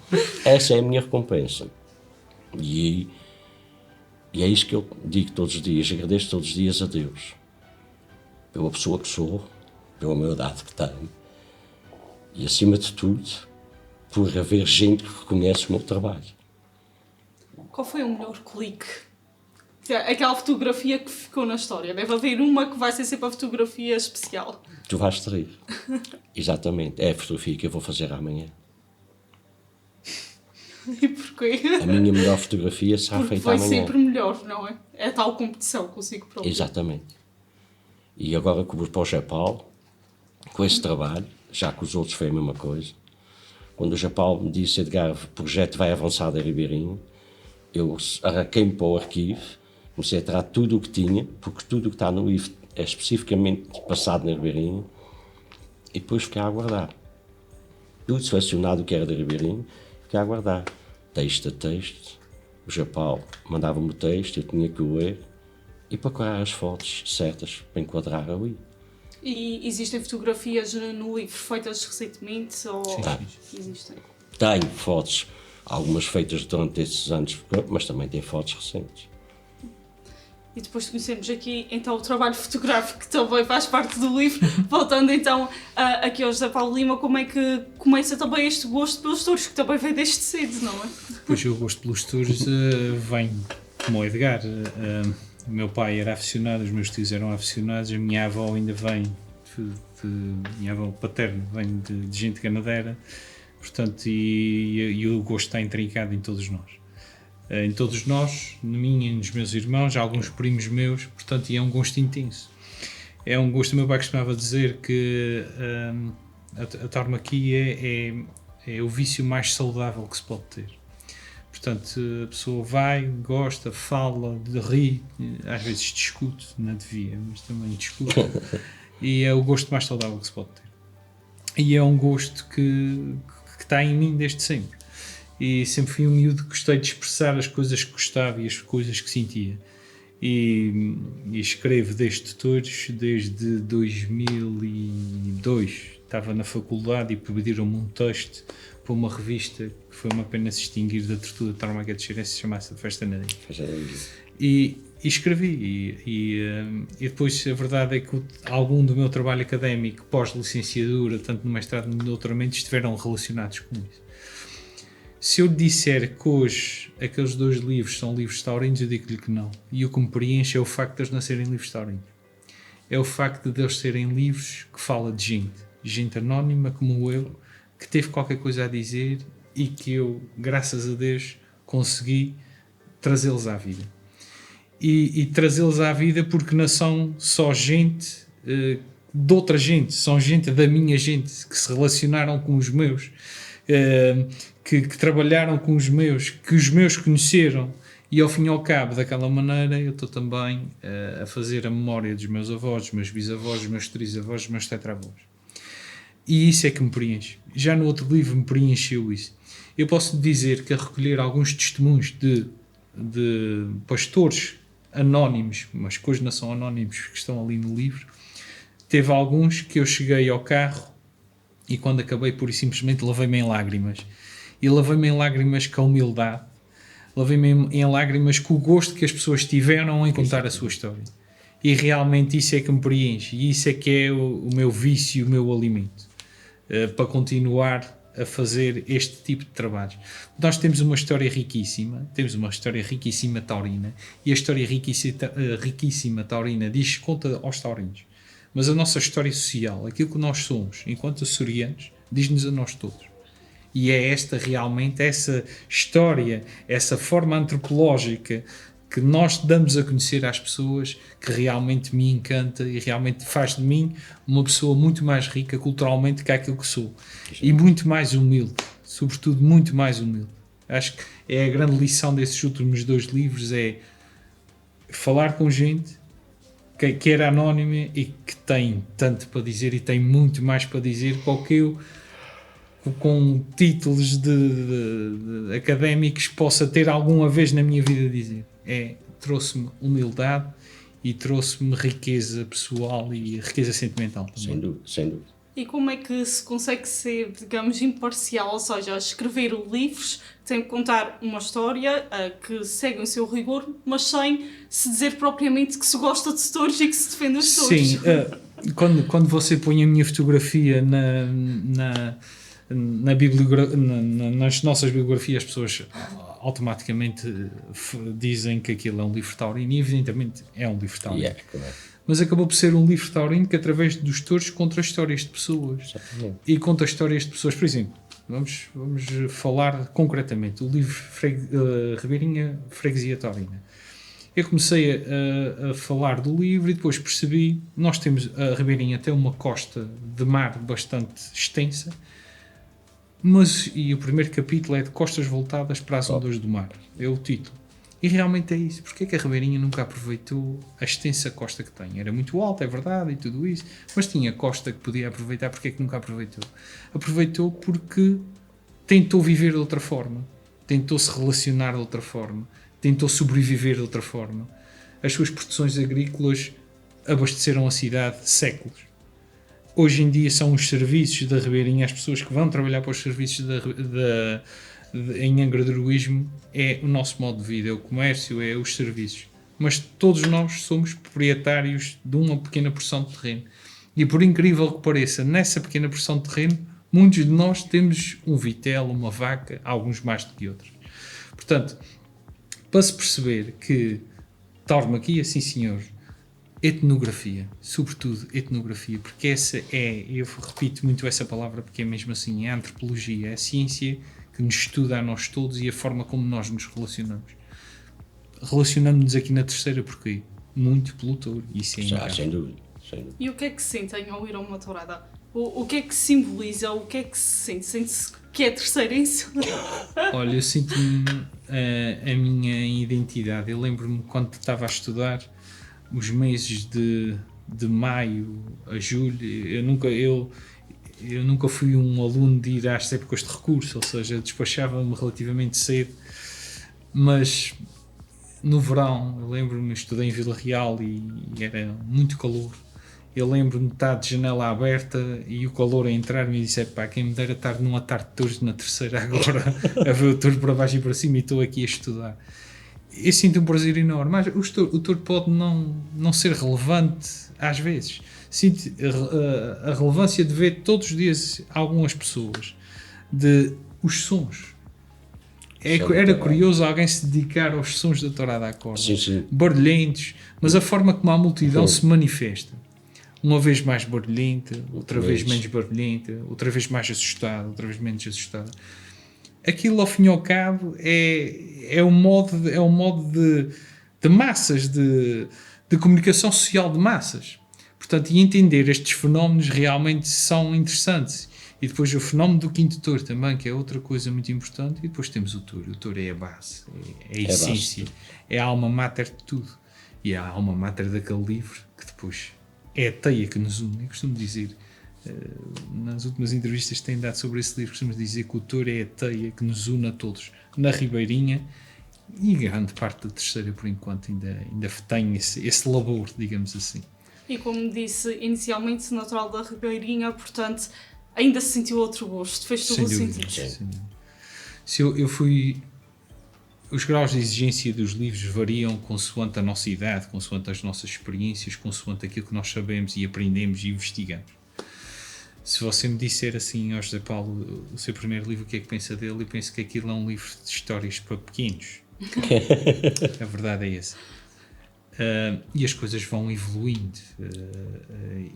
Essa é a minha recompensa. E é isso que eu digo todos os dias, agradeço todos os dias a Deus, pela pessoa que sou, pela humildade que tenho, e acima de tudo, por haver gente que reconhece o meu trabalho. Qual foi o melhor clique? Aquela fotografia que ficou na história. Deve haver uma que vai ser sempre a fotografia especial. Tu vais te rir. Exatamente, é a fotografia que eu vou fazer amanhã. E porquê? A minha melhor fotografia será Porque feita vai amanhã. sempre melhor, não é? É a tal competição consigo próprio. Exatamente. E agora para o Japão, com esse trabalho, já que os outros foi a mesma coisa, quando o Japão me disse, Edgar, o projeto vai avançar da Ribeirinho, eu arranquei-me para o arquivo, comecei a tirar tudo o que tinha, porque tudo o que está no livro é especificamente passado na Ribeirinho, e depois fiquei a aguardar. Tudo selecionado o que era da Ribeirinho, fiquei a aguardar. Texto a texto, o Japão mandava-me o texto, eu tinha que o ler, e procurar as fotos certas para enquadrar ali. E existem fotografias no livro feitas recentemente? Ou... Existem. Tem fotos, algumas feitas durante esses anos, mas também tem fotos recentes. E depois de conhecermos aqui então o trabalho fotográfico que também faz parte do livro, voltando então aqui ao José Paulo Lima, como é que começa também este gosto pelos touros, que também vem desde cedo, não é? Pois o gosto pelos touros vem, como o Edgar, o meu pai era aficionado, os meus tios eram aficionados, a minha avó ainda vem, minha avó paterna vem de gente ganadeira, portanto, e o gosto está intrincado em todos nós. Em todos nós, em mim e nos meus irmãos, alguns primos meus, portanto, e é um gosto intenso. É um gosto, o meu pai costumava dizer que a tauromaquia é o vício mais saudável que se pode ter. Portanto, a pessoa vai, gosta, fala, ri, às vezes discute, não devia, mas também discute, e é o gosto mais saudável que se pode ter. E é um gosto que está em mim desde sempre. E sempre fui um miúdo que gostei de expressar as coisas que gostava e as coisas que sentia. E escrevo desde todos, desde 2002. Estava na faculdade e pediram-me um texto para uma revista que foi uma pena se extinguir da tortura de Tauromaquia de Xerém, se chamasse Festa na Ilha. E escrevi. E depois a verdade é que algum do meu trabalho académico, pós-licenciatura, tanto no mestrado como no doutoramento, estiveram relacionados com isso. Se eu disser que hoje aqueles 2 livros são livros taurinos, eu digo-lhe que não. E o que me preenche é o facto de eles não serem livros taurinos. É o facto de eles serem livros que falam de gente anónima como eu, que teve qualquer coisa a dizer e que eu, graças a Deus, consegui trazê-los à vida. E trazê-los à vida porque não são só gente de outra gente, são gente da minha gente, que se relacionaram com os meus, que trabalharam com os meus, que os meus conheceram, e ao fim e ao cabo, daquela maneira, eu estou também a fazer a memória dos meus avós, dos meus bisavós, dos meus trisavós, dos meus tetravós. E isso é que me preenche. Já no outro livro me preencheu isso. Eu posso dizer que a recolher alguns testemunhos de pastores anónimos, mas que hoje não são anónimos, que estão ali no livro, teve alguns que eu cheguei ao carro e quando acabei, pura e simplesmente, lavei-me em lágrimas. E lavei-me em lágrimas com a humildade, lavei-me em lágrimas com o gosto que as pessoas tiveram em contar a sua história. E realmente isso é que me preenche, e isso é que é o meu vício, o meu alimento, para continuar a fazer este tipo de trabalhos. Nós temos uma história riquíssima taurina, e a história riquíssima taurina conta aos taurinos. Mas a nossa história social, aquilo que nós somos, enquanto açorianos, diz-nos a nós todos. E é esta realmente, essa história, essa forma antropológica que nós damos a conhecer às pessoas, que realmente me encanta e realmente faz de mim uma pessoa muito mais rica culturalmente que aquilo que sou. E muito mais humilde, sobretudo muito mais humilde. Acho que é a grande lição desses últimos 2 livros, é falar com gente que era anónima e que tem tanto para dizer e tem muito mais para dizer que eu, com títulos de académicos, possa ter alguma vez na minha vida a dizer. Trouxe-me humildade e trouxe-me riqueza pessoal e riqueza sentimental. Sem dúvida, sem dúvida. E como é que se consegue ser, digamos, imparcial, ou seja, escrever livros que têm que contar uma história que segue o seu rigor, mas sem se dizer propriamente que se gosta de touros e que se defende os touros? Sim, quando você põe a minha fotografia nas nossas biografias, as pessoas automaticamente dizem que aquilo é um livro taurino, e evidentemente é um livro taurino. Mas acabou por ser um livro taurino que, através dos touros, conta histórias de pessoas. E conta histórias de pessoas. Por exemplo, vamos falar concretamente, o livro Ribeirinha, Freguesia Taurina. Eu comecei a falar do livro e depois percebi, nós temos, a Ribeirinha tem uma costa de mar bastante extensa, e o primeiro capítulo é de Costas Voltadas para as Ondas do Mar, é o título. E realmente é isso. Porque é que a Ribeirinha nunca aproveitou a extensa costa que tem? Era muito alta, é verdade, e tudo isso, mas tinha costa que podia aproveitar. Porque é que nunca aproveitou? Aproveitou porque tentou viver de outra forma, tentou se relacionar de outra forma, tentou sobreviver de outra forma. as suas produções agrícolas abasteceram a cidade séculos. Hoje em dia são os serviços da Ribeirinha, as pessoas que vão trabalhar para os serviços em agroturismo, é o nosso modo de vida, é o comércio, é os serviços. Mas todos nós somos proprietários de uma pequena porção de terreno. E por incrível que pareça, nessa pequena porção de terreno, muitos de nós temos um vitelo, uma vaca, alguns mais do que outros. Portanto, para se perceber que tauromaquia, sim senhor, etnografia, sobretudo etnografia, porque essa é, eu repito muito essa palavra porque é mesmo assim, é a antropologia, é a ciência que nos estuda a nós todos e a forma como nós nos relacionamos. Relacionamos-nos aqui na terceira porque muito pelo touro, isso é inegável. Sem dúvida. E o que é que se sentem ao ir a uma tourada? O que é que simboliza? O que é que se sente? Sente-se que é terceirense? Olha, eu sinto-me a minha identidade. Eu lembro-me quando estava a estudar, os meses de maio a julho, eu nunca fui um aluno de ir às épocas de recurso, ou seja, despachava-me relativamente cedo, mas no verão, eu lembro-me, estudei em Vila Real e era muito calor. Eu lembro-me de estar de janela aberta e o calor a entrar-me e disse, pá, quem me dera estar numa tarde de touros na terceira agora a ver o touro para baixo e para cima e estou aqui a estudar. Eu sinto um prazer enorme, mas o touro pode não ser relevante às vezes. Sinto a relevância de ver todos os dias algumas pessoas, de os sons. Era curioso alguém se dedicar aos sons da tourada à corda, Sim. barulhentos, mas a forma como a multidão se manifesta. Uma vez mais barulhenta, outra vez menos barulhenta, outra vez mais assustada, outra vez menos assustada. Aquilo, ao fim e ao cabo, é um modo de massas, de comunicação social de massas. Portanto, e entender estes fenómenos realmente são interessantes. E depois o fenómeno do quinto touro também, que é outra coisa muito importante. E depois temos o touro. O touro é a base, é a essência, é a alma mater de tudo. E a alma mater daquele livro, que depois é a teia que nos une. Eu costumo dizer, nas últimas entrevistas que têm dado sobre esse livro, costumo dizer que o touro é a teia que nos une a todos na Ribeirinha, e grande parte da terceira, por enquanto, ainda tem esse labor, digamos assim. E como disse inicialmente, natural da Ribeirinha, portanto, ainda se sentiu outro gosto, fez todo o sentido. Se eu fui... Os graus de exigência dos livros variam consoante a nossa idade, consoante as nossas experiências, consoante aquilo que nós sabemos e aprendemos e investigamos. Se você me disser assim, José Paulo, o seu primeiro livro, o que é que pensa dele? Eu penso que aquilo é um livro de histórias para pequenos. A verdade é essa. E as coisas vão evoluindo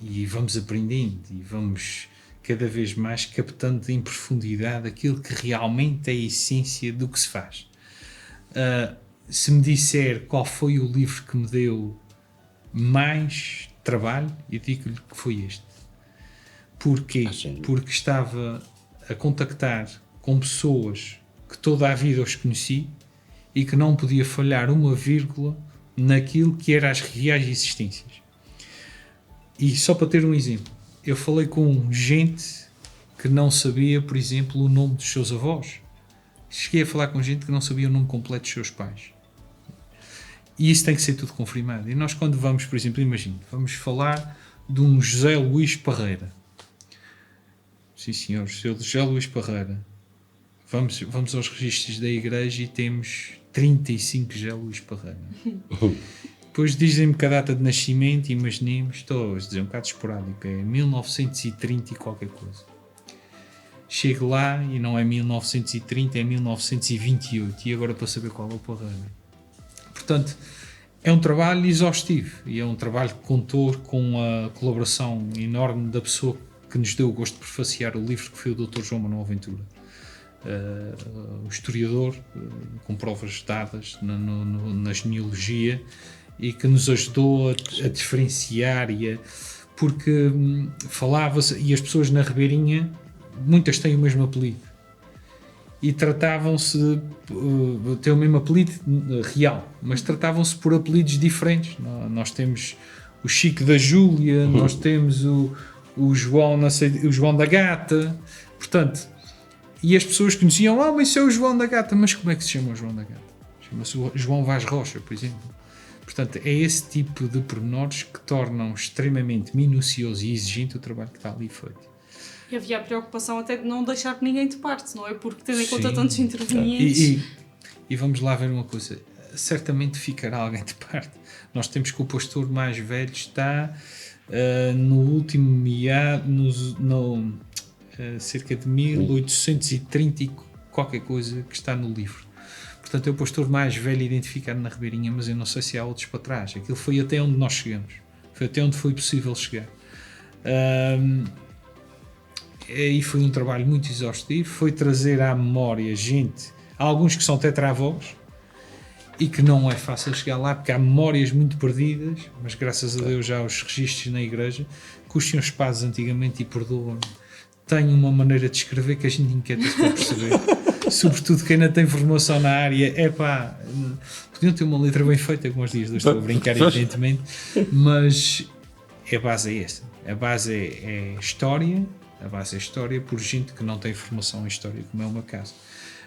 e vamos aprendendo e vamos cada vez mais captando em profundidade aquilo que realmente é a essência do que se faz. Se me disser qual foi o livro que me deu mais trabalho, eu digo-lhe que foi este. Porquê? Porque estava a contactar com pessoas que toda a vida os conheci e que não podia falhar uma vírgula naquilo que eram as reais existências. E só para ter um exemplo, eu falei com gente que não sabia, por exemplo, o nome dos seus avós. Cheguei a falar com gente que não sabia o nome completo dos seus pais. E isso tem que ser tudo confirmado. E nós, quando vamos, por exemplo, imagine, vamos falar de um José Luís Parreira. Sim, senhor, José Luís Parreira. Vamos aos registros da igreja e temos 35 José Luís Parreira. Depois dizem-me que a data de nascimento, imaginemos, estou a dizer um bocado esporádico, é 1930 e qualquer coisa. Chego lá e não é 1930, é 1928. E agora para saber qual é o Parreira. Portanto, é um trabalho exaustivo e é um trabalho que contou com a colaboração enorme da pessoa que nos deu o gosto de prefaciar o livro, que foi o Dr. João Manuel Ventura. O historiador, com provas dadas na genealogia, e que nos ajudou a diferenciar porque falava-se, e as pessoas na Ribeirinha, muitas têm o mesmo apelido e tratavam-se, têm o mesmo apelido real, mas tratavam-se por apelidos diferentes. Nós temos o Chico da Júlia, nós temos o João da Gata, portanto, e as pessoas conheciam, mas isso é o João da Gata, mas como é que se chama o João da Gata? Chama-se o João Vaz Rocha, por exemplo. Portanto, é esse tipo de pormenores que tornam extremamente minucioso e exigente o trabalho que está ali feito. E havia a preocupação até de não deixar ninguém de parte, não é? Porque tendo em conta Sim. tantos intervenientes... E vamos lá ver uma coisa, certamente ficará alguém de parte. Nós temos que o pastor mais velho está no último cerca de 1830 e qualquer coisa que está no livro. Portanto, é o pastor mais velho identificado na Ribeirinha, mas eu não sei se há outros para trás. Aquilo foi até onde nós chegamos. Foi até onde foi possível chegar. E foi um trabalho muito exaustivo. Foi trazer à memória gente, há alguns que são tetravós, e que não é fácil chegar lá, porque há memórias muito perdidas, mas graças a Deus já há os registros na igreja, que os senhores padres antigamente, e perdoam, têm uma maneira de escrever que a gente inquieta-se para perceber. Sobretudo quem não tem formação na área, podiam ter uma letra bem feita, como os dias de hoje, estou a brincar evidentemente, mas a base é essa. A base é história, por gente que não tem formação em história, como é o meu caso,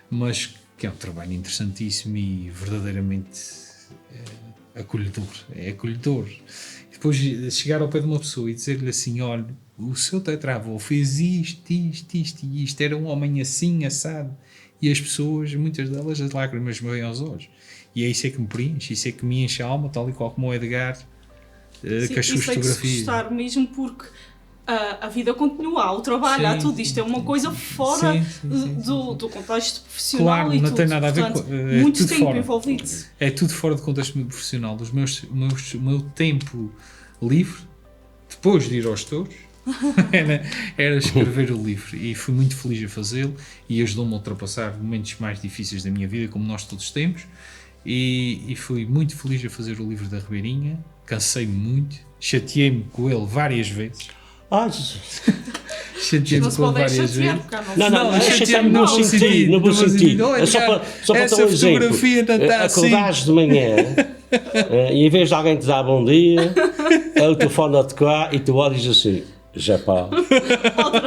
mas que é um trabalho interessantíssimo e verdadeiramente acolhedor. É acolhedor. E depois chegar ao pé de uma pessoa e dizer-lhe assim: olha, o seu tetravô fez isto, era um homem assim, assado. E as pessoas, muitas delas, as lágrimas me vêm aos olhos. E é isso é que me preenche, isso é que me enche a alma, tal e qual como o Edgar, com as suas fotografias. Gostar mesmo, porque a vida continua, há o trabalho, há tudo. Isto é uma coisa fora do contexto profissional. Claro, e não tudo. tem nada a ver Portanto, com. muito tempo fora. envolvido. É tudo fora do contexto profissional. O meu tempo livre, depois de ir aos touros, era escrever o livro, e fui muito feliz a fazê-lo, e ajudou-me a ultrapassar momentos mais difíceis da minha vida, como nós todos temos, e fui muito feliz a fazer o livro da Ribeirinha. Cansei-me muito, chateei-me com ele várias vezes. Chateei-me com ele várias vezes. Não, chateei-me no bom sentido. É só para ter um exemplo. Acordares de manhã e em vez de alguém te dar bom dia, é o telefone a tocar e tu olhas assim: já pá,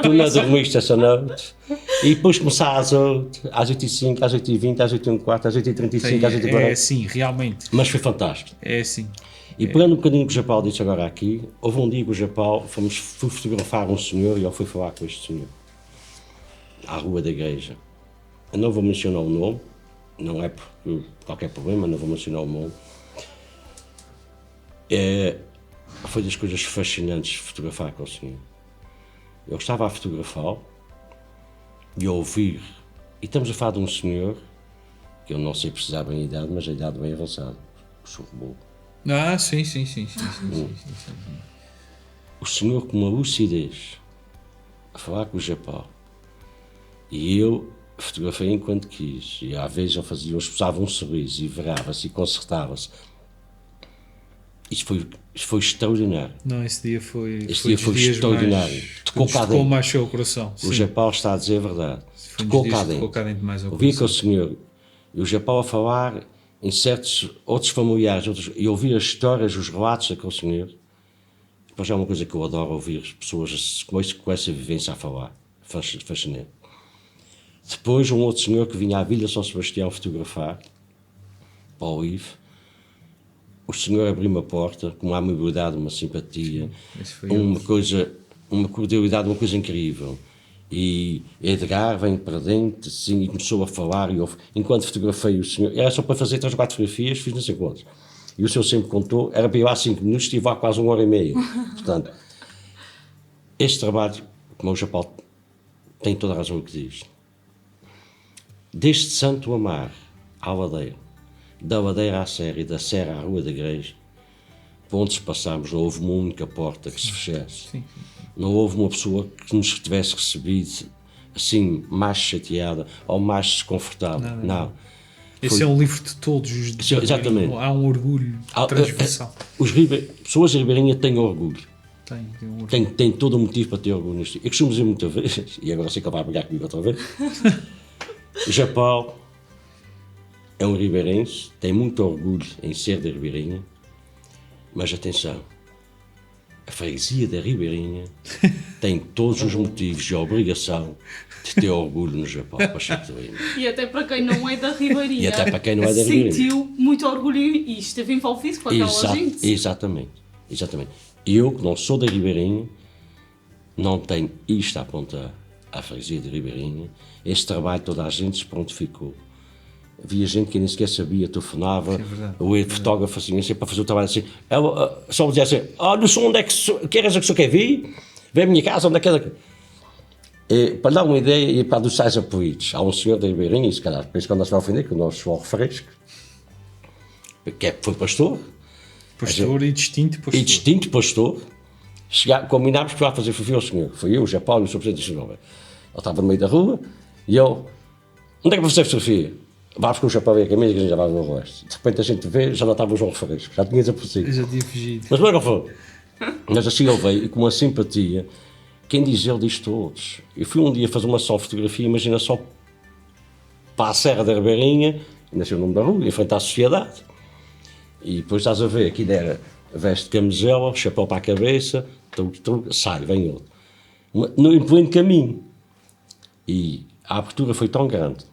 tu não dormiste essa noite. E depois começar às 8, às 8h05, às 8h20, às 8h15, às 8h35, às 8h40. É assim, realmente. Mas foi fantástico. É assim. E pegando um bocadinho o que o Japão disse agora aqui, houve um dia que o Japão fui fotografar um senhor e eu fui falar com este senhor à rua da igreja. Eu não vou mencionar o nome, não é por qualquer problema, não vou mencionar o nome. Foi das coisas fascinantes de fotografar com o senhor. Eu estava a fotografá-lo e a ouvir, e estamos a falar de um senhor que eu não sei precisar bem a idade, mas a idade bem avançada, o senhor Rebolo. Sim. O senhor com uma lucidez a falar com o Japão, e eu fotografei enquanto quis, e às vezes eu esboçava um sorriso e virava-se e consertava-se. Isto foi extraordinário. Esse dia foi extraordinário. Tocou mais o coração. O Japão está a dizer a verdade. Tocou cá dentro. Ouvi aquele senhor e o Japão a falar em certos outros familiares, e ouvir as histórias, os relatos daquele senhor. Depois é uma coisa que eu adoro ouvir as pessoas com essa vivência a falar. Fascinante. Depois um outro senhor que vinha à Vila São Sebastião fotografar para o livro. O senhor abriu uma porta com uma amabilidade, uma simpatia, uma cordialidade, uma coisa incrível. E Edgar vem para dentro assim, e começou a falar, e enquanto fotografei o senhor, era só para fazer 3 ou 4 fotografias, fiz não sei quantos. E o senhor sempre contou, era para ir lá 5 minutos, estive lá quase 1h30. Portanto, este trabalho, como o Japão tem toda a razão no que diz. Desde Santo Amar à Ladeira, da Ladeira à Serra e da Serra à Rua da Igreja, por onde se passámos, não houve uma única porta que se fechasse. Sim. Não houve uma pessoa que nos tivesse recebido assim, mais chateada ou mais desconfortável. Não. Esse é um livro de todos os dias. Exatamente. Há um orgulho transversal. Pessoas de Ribeirinha têm orgulho. Tem orgulho. Tem todo o motivo para ter orgulho nisto. Eu costumo dizer muitas vezes, e agora sei que ele vai brigar comigo outra vez, o Japão é um ribeirense, tem muito orgulho em ser de Ribeirinha, mas atenção, a freguesia da Ribeirinha tem todos os motivos e a obrigação de ter orgulho no Japão, Pacheco de Lima. E até para quem não é da Ribeirinha, E até para quem não é da Ribeirinha. sentiu muito orgulho e esteve envolvido com aquela gente. Exatamente. Eu, que não sou da Ribeirinha, não tenho isto a apontar à freguesia de Ribeirinha. Este trabalho toda a gente se prontificou. Havia gente que nem sequer sabia, telefonava, o fotógrafo assim para fazer o trabalho assim. Só me dizia assim: olha, onde é que horas é que o senhor quer vir? Vem à minha casa, onde é que é? Para dar uma ideia, e para dos tais apoios, há um senhor da Ribeirinha, e se calhar depois quando nós vai ofender, que o nosso João Refresco, que foi pastor. Pastor e distinto pastor. E distinto pastor. Combinámos que vai fazer fofio ao senhor. Foi eu, o José Paulo e o Sr. Presidente do Senhor. Ele estava no meio da rua e eu: onde é que vai fazer fotografia? Vamos com o chapéu e a camisa que a gente já vai no resto. De repente a gente vê, já não estava o João Refresco, já tinha desaparecido. Eu já tinha fugido. Mas não foi. Mas assim ele veio e com uma simpatia. Quem diz ele diz todos. Eu fui um dia fazer uma só fotografia, imagina só, para a Serra da Ribeirinha, nasceu o nome da rua, em frente à sociedade. E depois estás a ver, aqui era veste de camisela, chapéu para a cabeça, sai, vem outro. Em pleno caminho. E a abertura foi tão grande.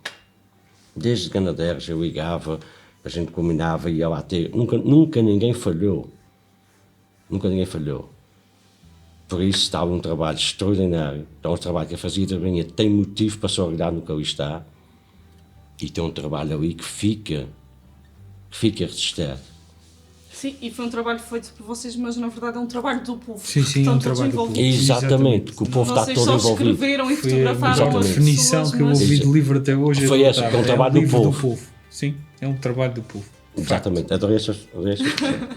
Desde Ganadeiros eu ligava, a gente combinava e ia lá ter. Nunca ninguém falhou. Nunca ninguém falhou. Por isso estava um trabalho extraordinário. Então, o trabalho que a Fazia da Ribeirinha tem motivo para se orgulhar no que ali está. E tem um trabalho ali que fica registrado. Sim, e foi um trabalho feito por vocês, mas na verdade é um trabalho do povo. Sim, é um trabalho do povo. Exatamente, que o povo está vocês todo só envolvido. escreveram e Foi fotografaram a as definição pessoas, que eu mas... ouvi do livro até hoje. Foi essa, que é um trabalho do livro povo. Sim, é um trabalho do povo. Exatamente, adorei essas.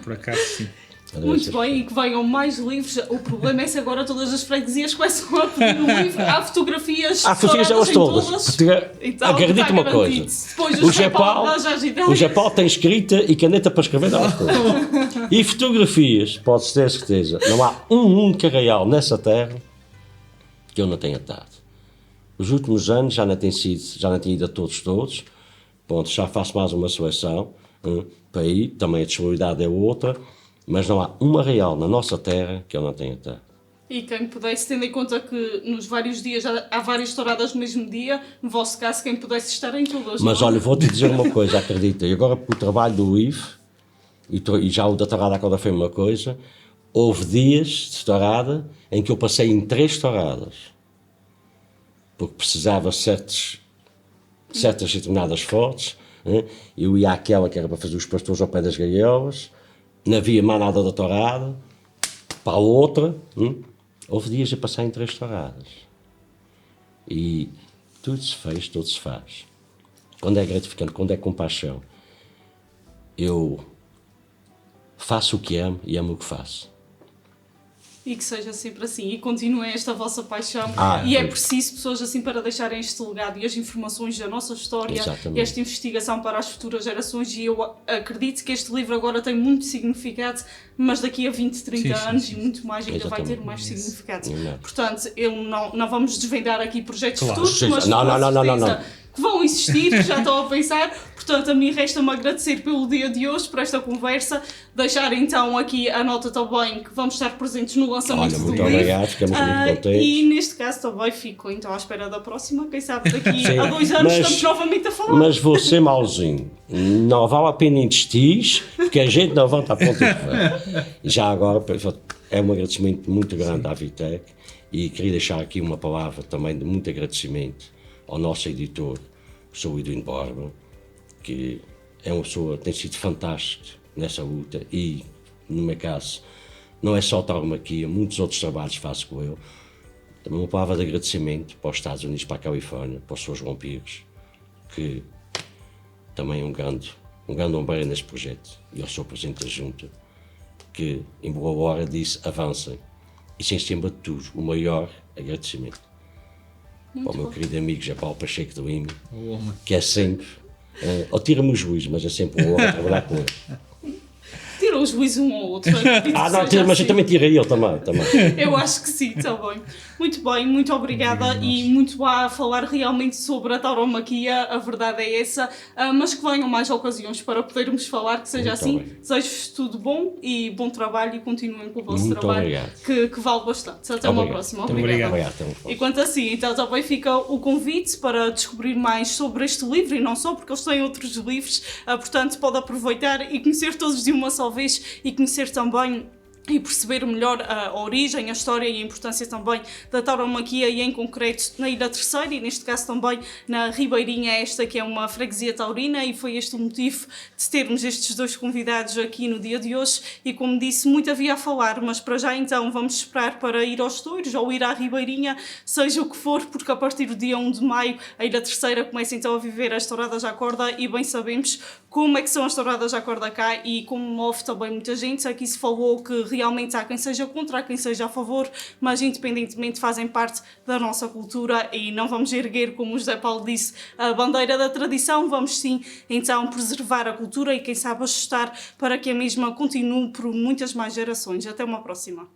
Por acaso, sim. Muito bem, e que venham mais livros. O problema é se agora todas as freguesias começam a pedir um livro. Há fotografias. Há fotografias elas todas. Então, Acredito uma coisa. Depois O Japão tem escrita e caneta para escrever elas todas. E fotografias, podes ter certeza, não há um único arraial nessa terra que eu não tenha estado. Os últimos anos já não tenho ido a todos. Pronto, já faço mais uma seleção para ir. Também a disponibilidade é outra. Mas não há um arraial na nossa terra que eu não tenha estado. E quem pudesse, tendo em conta que nos vários dias há várias touradas no mesmo dia, no vosso caso, quem pudesse estar em todas. Mas não? olha, vou-te dizer uma coisa, acredita. E agora, o trabalho do IF, e já o da tourada agora foi uma coisa, houve dias de tourada em que eu passei em 3 touradas. Porque precisava certas determinadas fotos. Eu ia àquela que era para fazer os pastores ao pé das gaiolas. Não havia mais nada da tourada, para a outra, houve dias a passar em 3 touradas. E tudo se fez, tudo se faz. Quando é gratificante, quando é compaixão, eu faço o que amo e amo o que faço. E que seja sempre assim, e continuem esta vossa paixão. E é preciso pessoas assim para deixarem este legado e as informações da nossa história, Exatamente. esta investigação para as futuras gerações. E eu acredito que este livro agora tem muito significado, mas daqui a 20, 30 anos e muito mais ainda vai ter mais significado. Portanto, não vamos desvendar aqui projetos futuros, mas não. Que vão existir, que já estou a pensar. Portanto, a mim resta-me agradecer pelo dia de hoje, por esta conversa. Deixar então aqui a nota também que vamos estar presentes no lançamento do livro. Muito obrigado, ficamos muito contentes. E neste caso também fico então à espera da próxima. Quem sabe daqui a 2 anos estamos novamente a falar. Mas vou ser mauzinho. Não vale a pena insistir, porque a gente não volta a ponto de ver. Já agora, é um agradecimento muito grande à Vitec e queria deixar aqui uma palavra também de muito agradecimento ao nosso editor, o Sr. Eduardo Borba, que é uma pessoa que tem sido fantástico nessa luta e, no meu caso, não é só tauromaquia, muitos outros trabalhos faço com ele. Também uma palavra de agradecimento para os Estados Unidos, para a Califórnia, para o Sr. João Pires, que também é um grande ombreiro neste projeto, e ao Sr. Presidente da Junta, que, em boa hora, disse avancem. E, sem acima de tudo, o maior agradecimento para o meu querido amigo José Paulo Pacheco de Lima, que é sempre, tira-me o juízo, mas é sempre uma honra trabalhar com ele. Tira o juízo um ao outro. Não, mas eu também tirei ele também. Eu acho que sim, está bem. Muito bem, muito obrigada. Obrigado, E muito a falar realmente sobre a tauromaquia, a verdade é essa, mas que venham mais ocasiões para podermos falar, que seja Muito assim. obrigado. Desejo-vos tudo bom e bom trabalho e continuem com o vosso Muito trabalho, obrigado. que vale bastante. Até uma Obrigado. próxima. Muito Obrigada. obrigado. Obrigado, até uma próxima. E quanto assim, então também fica o convite para descobrir mais sobre este livro, e não só, porque eles têm outros livros, portanto pode aproveitar e conhecer todos de uma só vez e conhecer também e perceber melhor a origem, a história e a importância também da tauromaquia e em concreto na Ilha Terceira e neste caso também na Ribeirinha, esta que é uma freguesia taurina, e foi este o motivo de termos estes dois convidados aqui no dia de hoje. E como disse, muito havia a falar, mas para já então vamos esperar para ir aos touros ou ir à Ribeirinha, seja o que for, porque a partir do dia 1 de maio a Ilha Terceira começa então a viver as touradas à corda e bem sabemos como é que são as touradas à corda cá e como move também muita gente. Aqui se falou que realmente há quem seja contra, há quem seja a favor, mas independentemente fazem parte da nossa cultura e não vamos erguer, como o José Paulo disse, a bandeira da tradição, vamos sim então preservar a cultura e quem sabe ajustar para que a mesma continue por muitas mais gerações. Até uma próxima.